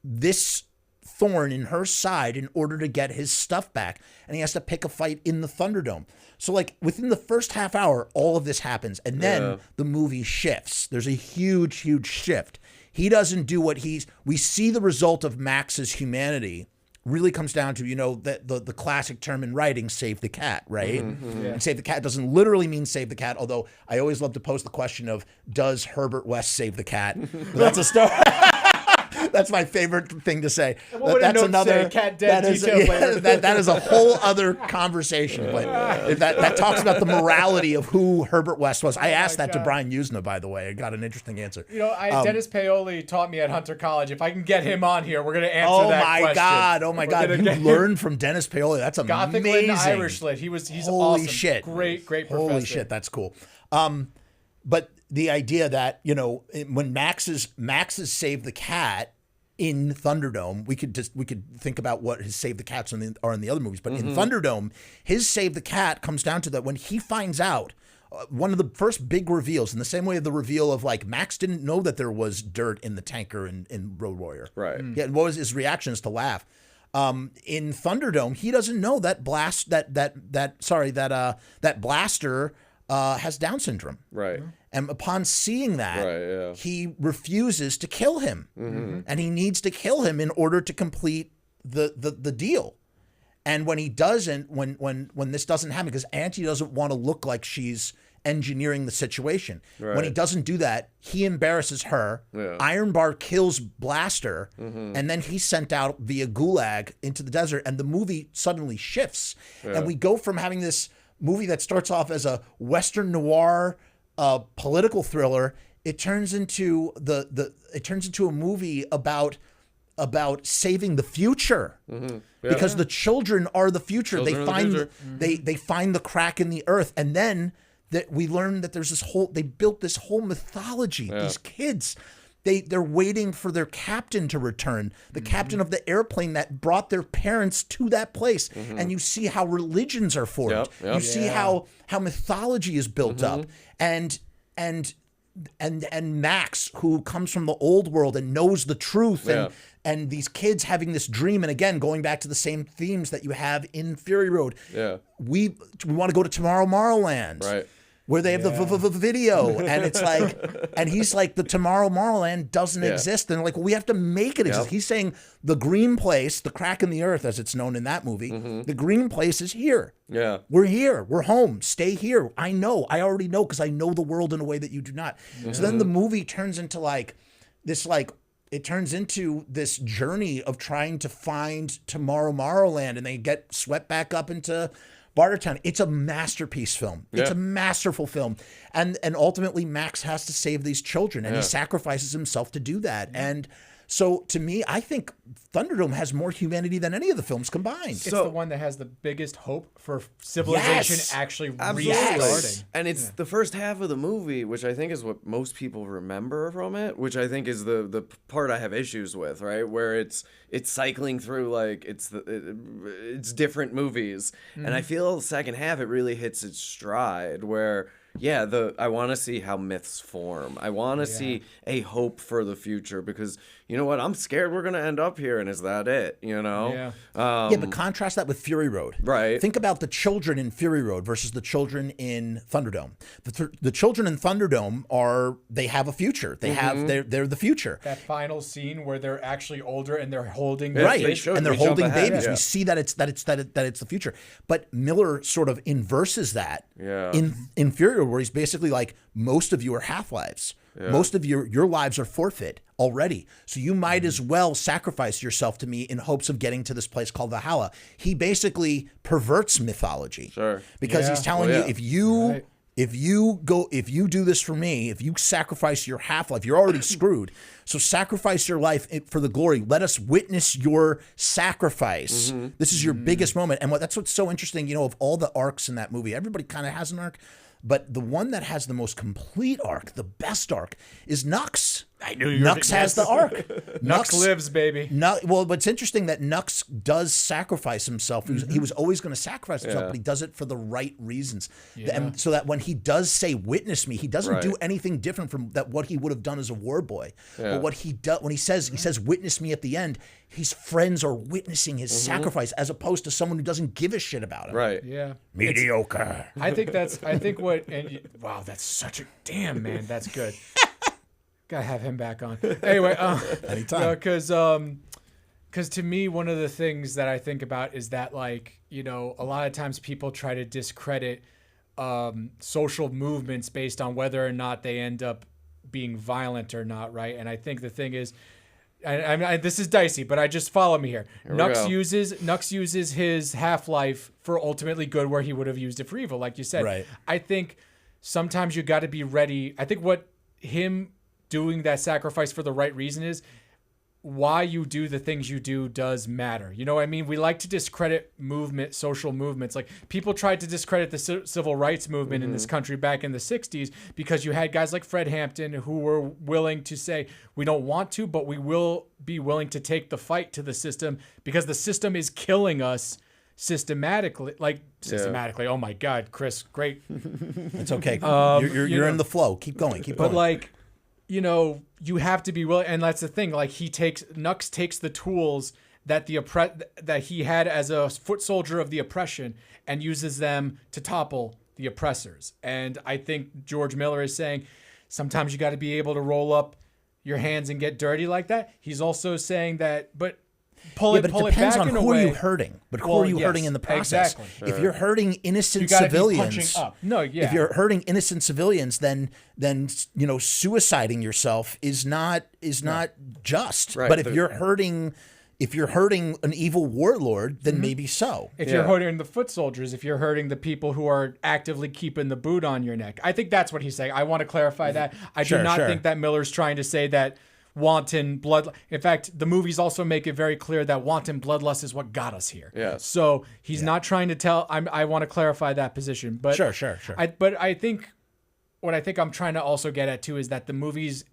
this thorn in her side in order to get his stuff back, and he has to pick a fight in the Thunderdome. So like within the first half hour, all of this happens, and then the movie shifts. There's a huge shift. He doesn't do what we see the result of Max's humanity really comes down to, the classic term in writing, save the cat, right? And save the cat doesn't literally mean save the cat, although I always love to pose the question of, does Herbert West save the cat? But that's a story. That's my favorite thing to say. That's another cat dead detail. That is a whole other conversation. But that talks about the morality of who Herbert West was. I asked that to Brian Usna, by the way. I got an interesting answer. Dennis Paoli taught me at Hunter College. If I can get him on here, we're going to answer that question. Oh my God! You learned from Dennis Paoli. That's amazing. Gothic lit and Irish lit. He's Holy awesome. shit! Great professor. Holy shit! That's cool. But the idea that when Max's Save the Cat in Thunderdome, we could think about what his Save the Cats are in the other movies, but in Thunderdome, his Save the Cat comes down to that when he finds out one of the first big reveals, in the same way of the reveal of like Max didn't know that there was dirt in the tanker in Road Warrior. Right. Yeah, what was his reaction is to laugh. In Thunderdome, he doesn't know that that blaster has Down syndrome. Right. And upon seeing that, he refuses to kill him. And he needs to kill him in order to complete the deal. And when he doesn't, when this doesn't happen, because Auntie doesn't want to look like she's engineering the situation. Right. When he doesn't do that, he embarrasses her. Iron Bar kills Blaster, and then he's sent out via Gulag into the desert, and the movie suddenly shifts. And we go from having this movie that starts off as a Western noir political thriller, it turns into a movie about saving the future, because the children are the future. They find the crack in the earth, and then that we learn that there's they built this whole mythology. These kids, they're waiting for their captain to return, the captain of the airplane that brought their parents to that place. And you see how religions are formed. You see how mythology is built up, and Max, who comes from the old world and knows the truth, and these kids having this dream, and again going back to the same themes that you have in Fury Road. We want to go to Tomorrowland, right? Where they have the video, and it's like, and he's like, the Tomorrowland doesn't exist, and they're like, well, we have to make it exist. He's saying the green place, the crack in the earth, as it's known in that movie, the green place is here. We're here. We're home. Stay here. I already know, because I know the world in a way that you do not. So then the movie turns into like this like it turns into this journey of trying to find Tomorrowland, and they get swept back up into Bartertown. It's a masterpiece film. It's a masterful film. And ultimately Max has to save these children, and he sacrifices himself to do that. And so to me, I think Thunderdome has more humanity than any of the films combined. It's the one that has the biggest hope for civilization actually restarting. And it's the first half of the movie, which I think is what most people remember from it, which I think is the part I have issues with, right? Where it's cycling through like it's different movies. And I feel the second half it really hits its stride where I want to see how myths form. I want to see a hope for the future because, you know what, I'm scared we're going to end up here, and is that it, you know? Yeah. But contrast that with Fury Road. Right. Think about the children in Fury Road versus the children in Thunderdome. The children in Thunderdome they have a future. They have, they're the future. That final scene where they're actually older and they're holding babies. And they're holding babies. We see that it's the future. But Miller sort of inverses that in Fury Road, where he's basically like, most of you are half-lives. Most of your lives are forfeit already. So you might as well sacrifice yourself to me in hopes of getting to this place called Valhalla. He basically perverts mythology. Because he's telling you, if you do this for me, if you sacrifice your half-life, you're already screwed. So sacrifice your life for the glory. Let us witness your sacrifice. This is your biggest moment. And that's what's so interesting, you know, of all the arcs in that movie, everybody kind of has an arc. But the one that has the most complete arc, the best arc, is Nux. I knew you Nux has the arc. Nux lives, baby. Well, what's interesting that Nux does sacrifice himself. He was always going to sacrifice himself, but he does it for the right reasons. And so that when he does say "witness me," he doesn't do anything different from what he would have done as a war boy. But what he does when he says "witness me" at the end, his friends are witnessing his sacrifice, as opposed to someone who doesn't give a shit about him. Right. Yeah. Mediocre. Wow, that's such a damn man. That's good. Gotta have him back on. Anyway, anytime. Because to me, one of the things that I think about is that, like, you know, a lot of times people try to discredit social movements based on whether or not they end up being violent or not, right? And I think the thing is, this is dicey, but just follow me here. Nux uses his half-life for ultimately good, where he would have used it for evil, like you said. Right. I think sometimes you got to be ready. I think what him doing that sacrifice for the right reason is why you do the things you do does matter. You know what I mean? We like to discredit social movements. Like, people tried to discredit the civil rights movement in this country back in the 60s because you had guys like Fred Hampton who were willing to say, we don't want to, but we will be willing to take the fight to the system because the system is killing us systematically. Oh my God, Chris, great. It's okay. You're in the flow. Keep going. But like, you know, you have to be willing, and that's the thing. Like, Nux takes the tools that that he had as a foot soldier of the oppression and uses them to topple the oppressors. And I think George Miller is saying sometimes you got to be able to roll up your hands and get dirty like that. He's also saying that, but pull it depends back on in a who way. are you hurting. But who are you hurting in the process? Exactly. If you're hurting innocent You gotta be civilians, punching up. No, yeah. If you're hurting innocent civilians, then you know, suiciding yourself is not just. Right. But if you're hurting an evil warlord, then maybe so. If you're hurting the foot soldiers, if you're hurting the people who are actively keeping the boot on your neck. I think that's what he's saying. I want to clarify that. I do not think that Miller's trying to say that wanton blood. In fact, the movies also make it very clear that wanton bloodlust is what got us here. Yes. So he's not trying to tell. I want to clarify that position. But Sure. I think what I'm trying to also get at too is that the movies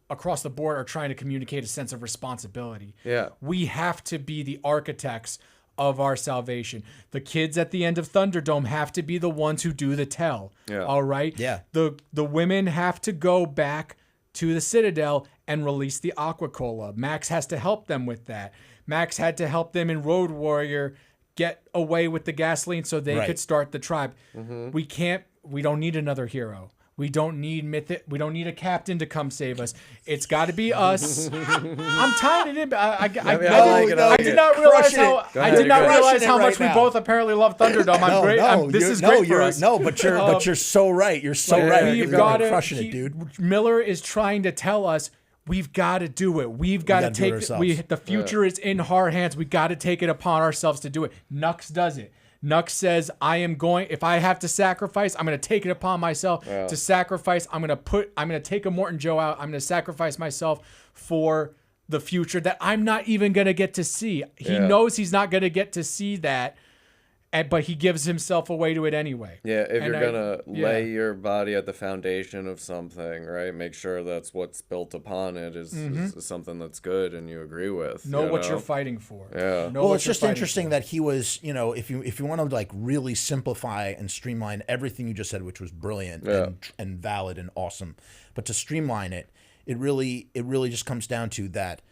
across the board are trying to communicate a sense of responsibility. Yeah. We have to be the architects of our salvation. The kids at the end of Thunderdome have to be the ones who do the tell. Yeah. All right. Yeah. The women have to go back to the Citadel and release the Aqua Cola. Max has to help them with that. Max had to help them in Road Warrior get away with the gasoline so they could start the tribe. We don't need another hero. We don't need we don't need a captain to come save us. It's got to be us. I'm tying it in. I did not realize how much we both apparently love Thunderdome. This is great for us. No, but you're so right. You're so right. We've got crushing it, dude. Miller is trying to tell us we've got to do it. We've got to gotta do it take ourselves. the future is in our hands. We got to take it upon ourselves to do it. Nux does it. Nux says, if I have to sacrifice, I'm going to take it upon myself to sacrifice. I'm going to take a Morton Joe out. I'm going to sacrifice myself for the future that I'm not even going to get to see. He knows he's not going to get to see that, but he gives himself away to it anyway. Yeah, if you're going to lay your body at the foundation of something, right, make sure that's what's built upon it is something that's good and you agree with. Know what you're fighting for. Yeah. Well, it's just interesting that he was, if you want to like really simplify and streamline everything you just said, which was brilliant and valid and awesome, but to streamline it, it really just comes down to that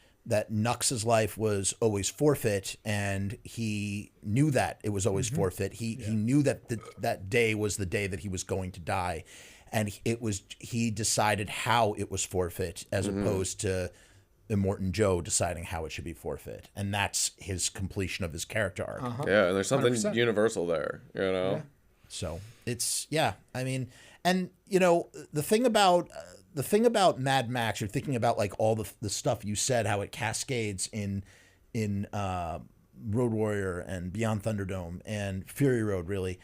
Nux's life was always forfeit, and he knew that it was always forfeit. He knew that that day was the day that he was going to die, and he decided how it was forfeit as opposed to Immortan Joe deciding how it should be forfeit, and that's his completion of his character arc. Yeah, and there's something 100%. universal there, Yeah. So it's I mean, and the thing about Mad Max, you're thinking about like all the stuff you said, how it cascades in Road Warrior and Beyond Thunderdome and Fury Road, really.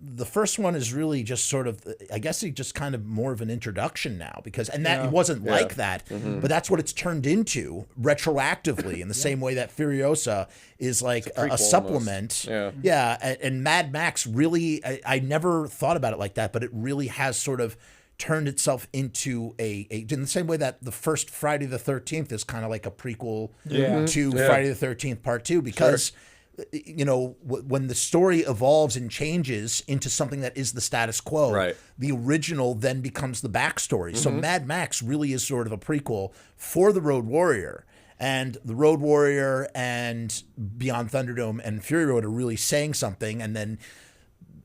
The first one is really just sort of, I guess, just kind of more of an introduction now, because it wasn't like that, but that's what it's turned into retroactively in the same way that Furiosa is like a supplement. Almost. And Mad Max really, I never thought about it like that, but it really has sort of turned itself into in the same way that the first Friday the 13th is kind of like a prequel to Friday the 13th Part 2, because when the story evolves and changes into something that is the status quo, the original then becomes the backstory. So Mad Max really is sort of a prequel for the Road Warrior. And the Road Warrior and Beyond Thunderdome and Fury Road are really saying something, and then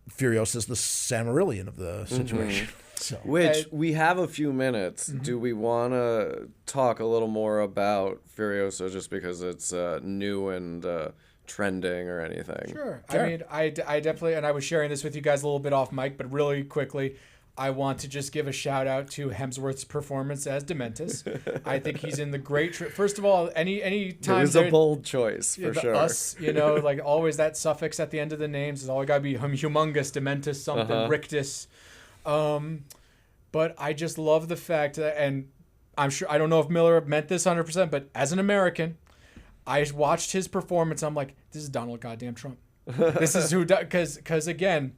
Furiosa is the Silmarillion of the situation. So. Which we have a few minutes. Do we want to talk a little more about Furiosa just because it's new and trending or anything? Sure. I mean, I definitely, and I was sharing this with you guys a little bit off mic, but really quickly, I want to just give a shout out to Hemsworth's performance as Dementus. I think he's in the great. First of all, any time it was a bold choice for sure. Us, like always that suffix at the end of the names is always got to be humongous, Dementus, something rictus. But I just love the fact that, and I'm sure, I don't know if Miller meant this 100%, but as an American, I watched his performance. I'm like, this is Donald goddamn Trump. This is who, because again,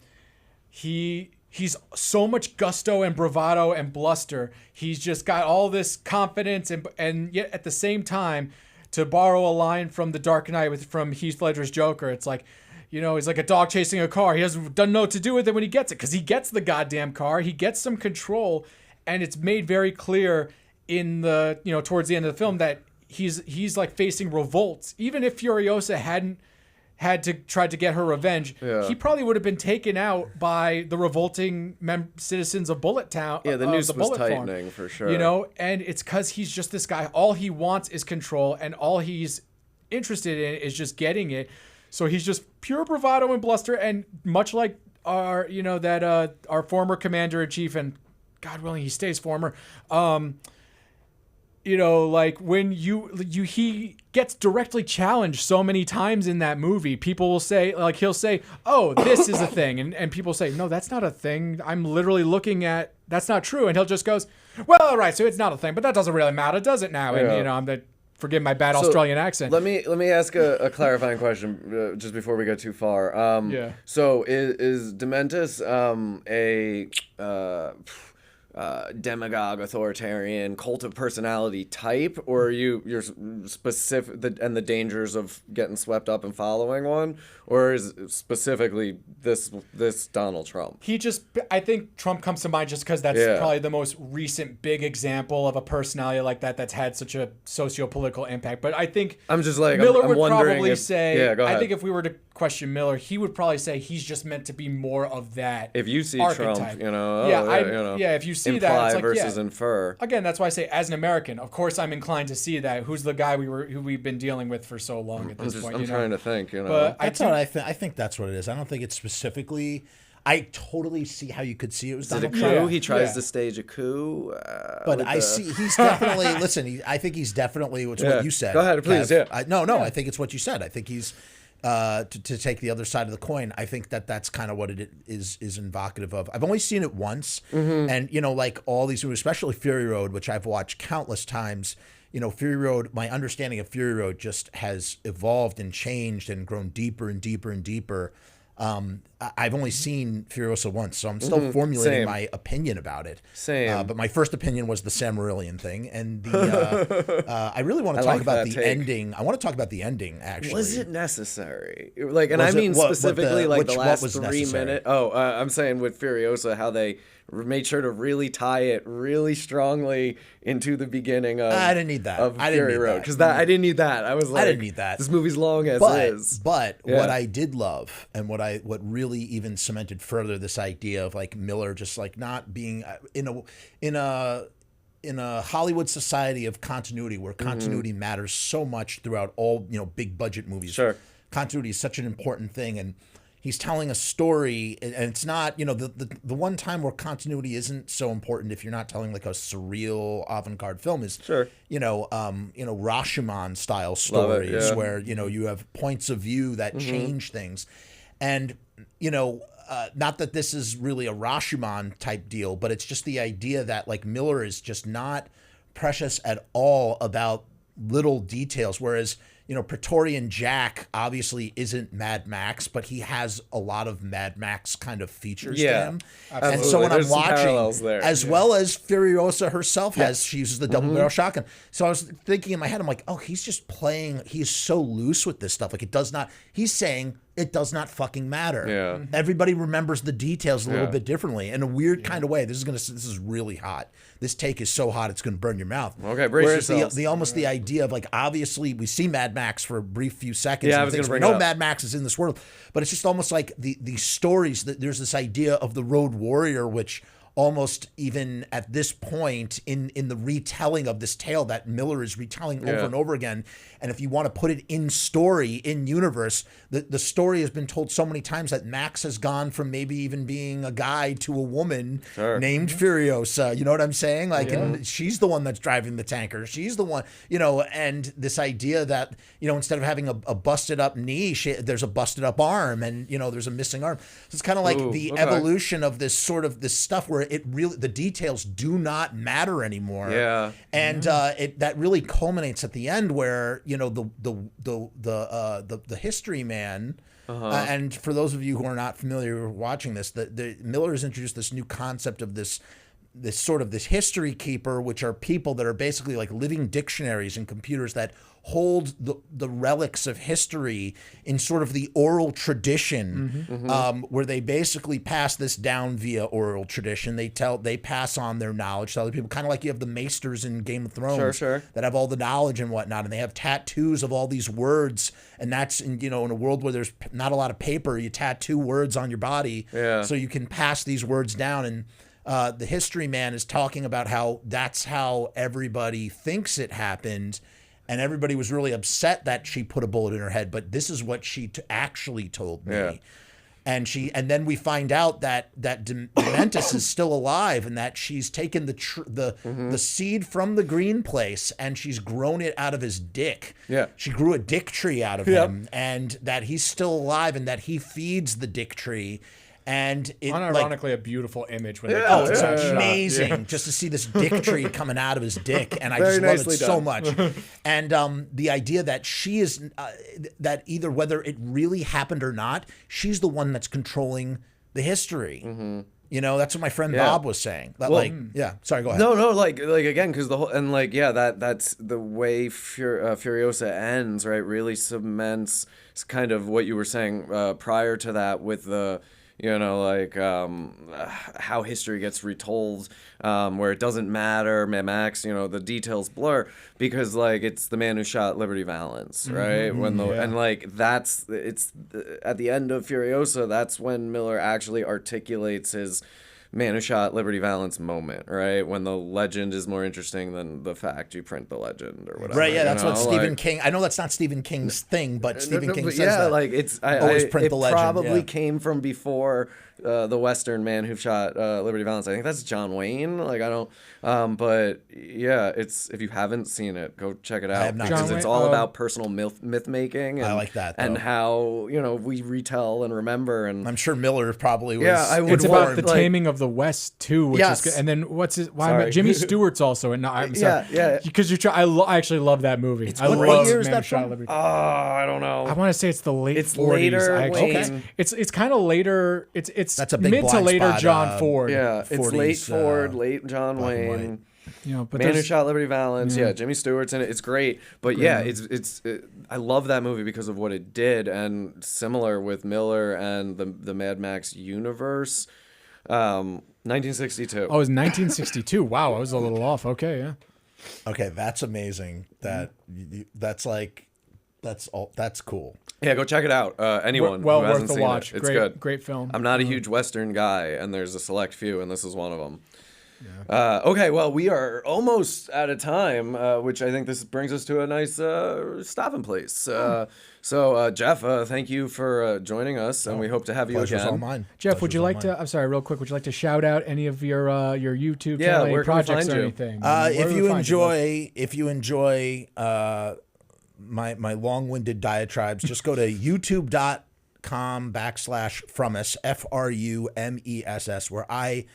he's so much gusto and bravado and bluster. He's just got all this confidence, and yet at the same time, to borrow a line from The Dark Knight from Heath Ledger's Joker, it's like, he's like a dog chasing a car. He doesn't know what to do with it when he gets it, because he gets the goddamn car. He gets some control, and it's made very clear in the, towards the end of the film that he's like facing revolts. Even if Furiosa hadn't had to try to get her revenge, he probably would have been taken out by the revolting citizens of Bullet Town. Yeah, the noose the was Bullet tightening Farm, for sure. And it's because he's just this guy. All he wants is control, and all he's interested in is just getting it. So he's just pure bravado and bluster, and much like our, our former commander-in-chief, and God willing he stays former, like when he gets directly challenged so many times in that movie. People will say, like, he'll say, oh, this is a thing. And people say, no, that's not a thing. I'm literally looking at, that's not true. And he'll just goes, well, all right, so it's not a thing, but that doesn't really matter, does it now? And, forgive my bad Australian accent. Let me ask a clarifying question just before we go too far. So is Dementus demagogue, authoritarian, cult of personality type, or are you're specific and the dangers of getting swept up and following one, or is it specifically this Donald Trump? I think Trump comes to mind just because that's probably the most recent big example of a personality like that that's had such a socio-political impact. But I think Miller would probably say, I think if we were to question Miller, he would probably say he's just meant to be more of that. If you see archetype. Trump, if you see imply that, it's like, versus infer. Again, that's why I say, as an American, of course, I'm inclined to see that. Who's the guy who we've been dealing with for so long at this point? I'm trying to think. But I think that's what it is. I don't think it's specifically. I totally see how you could see it was Is it a Donald coup? Trump. He tries Yeah. to stage a coup. But with I see he's definitely listen. I think he's definitely it's Yeah. what you said. Go ahead, please, Kev. yeah. No. I think it's what you said. I think he's to take the other side of the coin. I think that's kind of what it is evocative of. I've only seen it once, and like all these movies, especially Fury Road, which I've watched countless times. Fury Road. My understanding of Fury Road just has evolved and changed and grown deeper and deeper and deeper. I've only seen Furiosa once, so I'm still formulating Same. my opinion about it. Same. But my first opinion was the Sam Marillion thing, and the I really want to talk like about that the take. ending. I want to talk about the ending, actually. Was it necessary? Like, and Was I it- mean what the- specifically like the what last was 3 necessary? minutes. Oh, I'm saying with Furiosa, how they made sure to really tie it really strongly into the beginning of. I didn't need that. Of I didn't Fury need Road that. because I didn't need that. I was like, didn't need that. This movie's long as But is. what Yeah. I did love, and what really even cemented further this idea of like Miller just like not being in a Hollywood society of continuity where continuity matters so much throughout all big budget movies. Sure. Continuity is such an important thing, and he's telling a story, and it's not the one time where continuity isn't so important if you're not telling like a surreal avant-garde film is Sure. Rashomon style Love it, stories yeah. where you have points of view that change things, and not that this is really a Rashomon type deal, but it's just the idea that like Miller is just not precious at all about little details, whereas Praetorian Jack obviously isn't Mad Max, but he has a lot of Mad Max kind of features to Yeah, him. absolutely. And so when There's I'm some watching, parallels there. as well as Furiosa herself has, she uses the double barrel shotgun. So I was thinking in my head, I'm like, oh, he's just playing. He's so loose with this stuff. Like he's saying it does not fucking matter. Yeah. Everybody remembers the details a little Yeah. bit differently in a weird kind of way. This is really hot. This take is so hot it's going to burn your mouth. Okay, brace Whereas yourselves. the almost the idea of like obviously we see Mad Max for a brief few seconds. Yeah, and I was things, gonna we bring it know up. Mad Max is in this world, but it's just almost like the stories that there's this idea of the road warrior, which almost even at this point in the retelling of this tale that Miller is retelling over Yeah. and over again. And if you want to put it in story, in universe, the story has been told so many times that Max has gone from maybe even being a guy to a woman Sure. named Furiosa. You know what I'm saying? Like, and she's the one that's driving the tanker. She's the one, and this idea that, instead of having a busted up knee, there's a busted up arm, and, there's a missing arm. So it's kind of like Ooh, the okay. evolution of this sort of this stuff where it really, the details do not matter anymore. Yeah. And that really culminates at the end where, the history man, and for those of you who are not familiar with watching this, the Miller has introduced this new concept of this history keeper, which are people that are basically like living dictionaries and computers that hold the relics of history in sort of the oral tradition, where they basically pass this down via oral tradition. They pass on their knowledge to other people, kind of like you have the maesters in Game of Thrones Sure. that have all the knowledge and whatnot, and they have tattoos of all these words, and that's in a world where there's not a lot of paper, you tattoo words on your body, so you can pass these words down. And the history man is talking about how that's how everybody thinks it happened, and everybody was really upset that she put a bullet in her head, but this is what she actually told me. Yeah. And then we find out that Dementus is still alive, and that she's taken the seed from the green place and she's grown it out of his dick. Yeah. She grew a dick tree out of him, and that he's still alive, and that he feeds the dick tree. And it Unironically, a beautiful image when they Yeah, cut it's to that shot. amazing just to see this dick tree coming out of his dick, and I Very just love nicely it so done. much. And the idea that she is that either whether it really happened or not, she's the one that's controlling the history. That's what my friend Bob was saying. That, sorry, go ahead. No, like again, because the whole and that's the way Furiosa ends, right? Really cements kind of what you were saying prior to that with the. How history gets retold, where it doesn't matter, Mad Max, the details blur, because it's the man who shot Liberty Valance, right? At the end of Furiosa, that's when Miller actually articulates his man who shot Liberty Valance moment, right? When the legend is more interesting than the fact, you print the legend or whatever. Right, yeah, that's what Stephen like, King. I know that's not Stephen King's thing, but Stephen King but says yeah, that. like Always print the legend. Probably Yeah. came from before the Western man who shot Liberty Valance. I think that's John Wayne. Like I don't, but yeah, it's if you haven't seen it, go check it out have not because seen it's it. all about personal myth making. And, I like that, and though. how we retell and remember. And I'm sure Miller probably was. Yeah, I would It's about warn, the like- taming of the West too, which Yes. is good. And then what's his? Why Sorry. Jimmy Stewart's also, and I'm sorry, Yeah. because I actually love that movie. I what love year is Man that Who Shot from? Liberty. I don't know. I want to say it's the late It's 40s. later actually. Wayne. It's kind of later. It's That's a big mid to blind later spot, John Ford. Yeah, it's 40s, late Ford, late John black and Wayne. white. You know, but Man Who there's Shot Liberty Valance, yeah, Jimmy Stewart's in it. It's great, but yeah, I love that movie because of what it did, and similar with Miller and the Mad Max universe. 1962. oh, it was 1962. Wow, I was a little off. Okay, yeah. Okay, that's amazing. That's cool. Yeah, go check it out. Anyone Well who worth hasn't the seen watch. it, it's Great, good. great film. I'm not a huge Western guy, and there's a select few, and this is one of them. Okay, well, we are almost out of time, which I think this brings us to a nice stopping place. So, Jeff, thank you for joining us, and we hope to have you Pleasure's all again. mine. Jeff, would Pleasure's you all like mine. to? I'm sorry, real quick. Would you like to shout out any of your YouTube Yeah, channel, any where can we projects find or you? anything? Where If do you we find enjoy my long-winded diatribes, just go to youtube.com/frumes FRUMESS, where I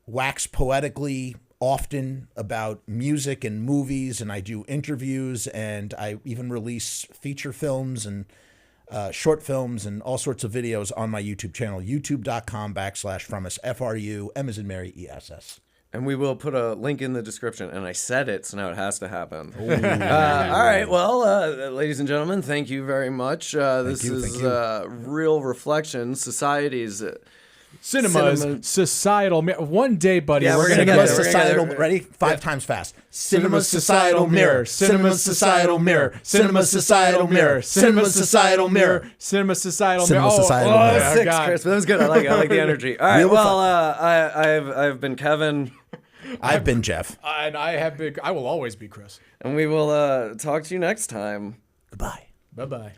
wax poetically often about music and movies, and I do interviews, and I even release feature films and short films and all sorts of videos on my YouTube channel, youtube.com/frumes FRUM as in Mary ESS. And we will put a link in the description. And I said it, so now it has to happen. All right. Well, ladies and gentlemen, thank you very much. This is Real Reflection, Society's... Cinema's societal mirror. One day, buddy, Yeah, we're we're gonna gonna get get there. there. Societal, ready? Five times fast. Cinema's societal mirror. Cinema's societal mirror. Cinema's societal mirror. Cinema's societal mirror. Cinema's societal mirror. Cinema's societal mirror. Oh, Six, God. Chris. That was good. I like the energy. All right. Real Well, I've been Kevin, I've been Jeff. And I will always be Chris. and we will talk to you next time. Goodbye. Bye bye.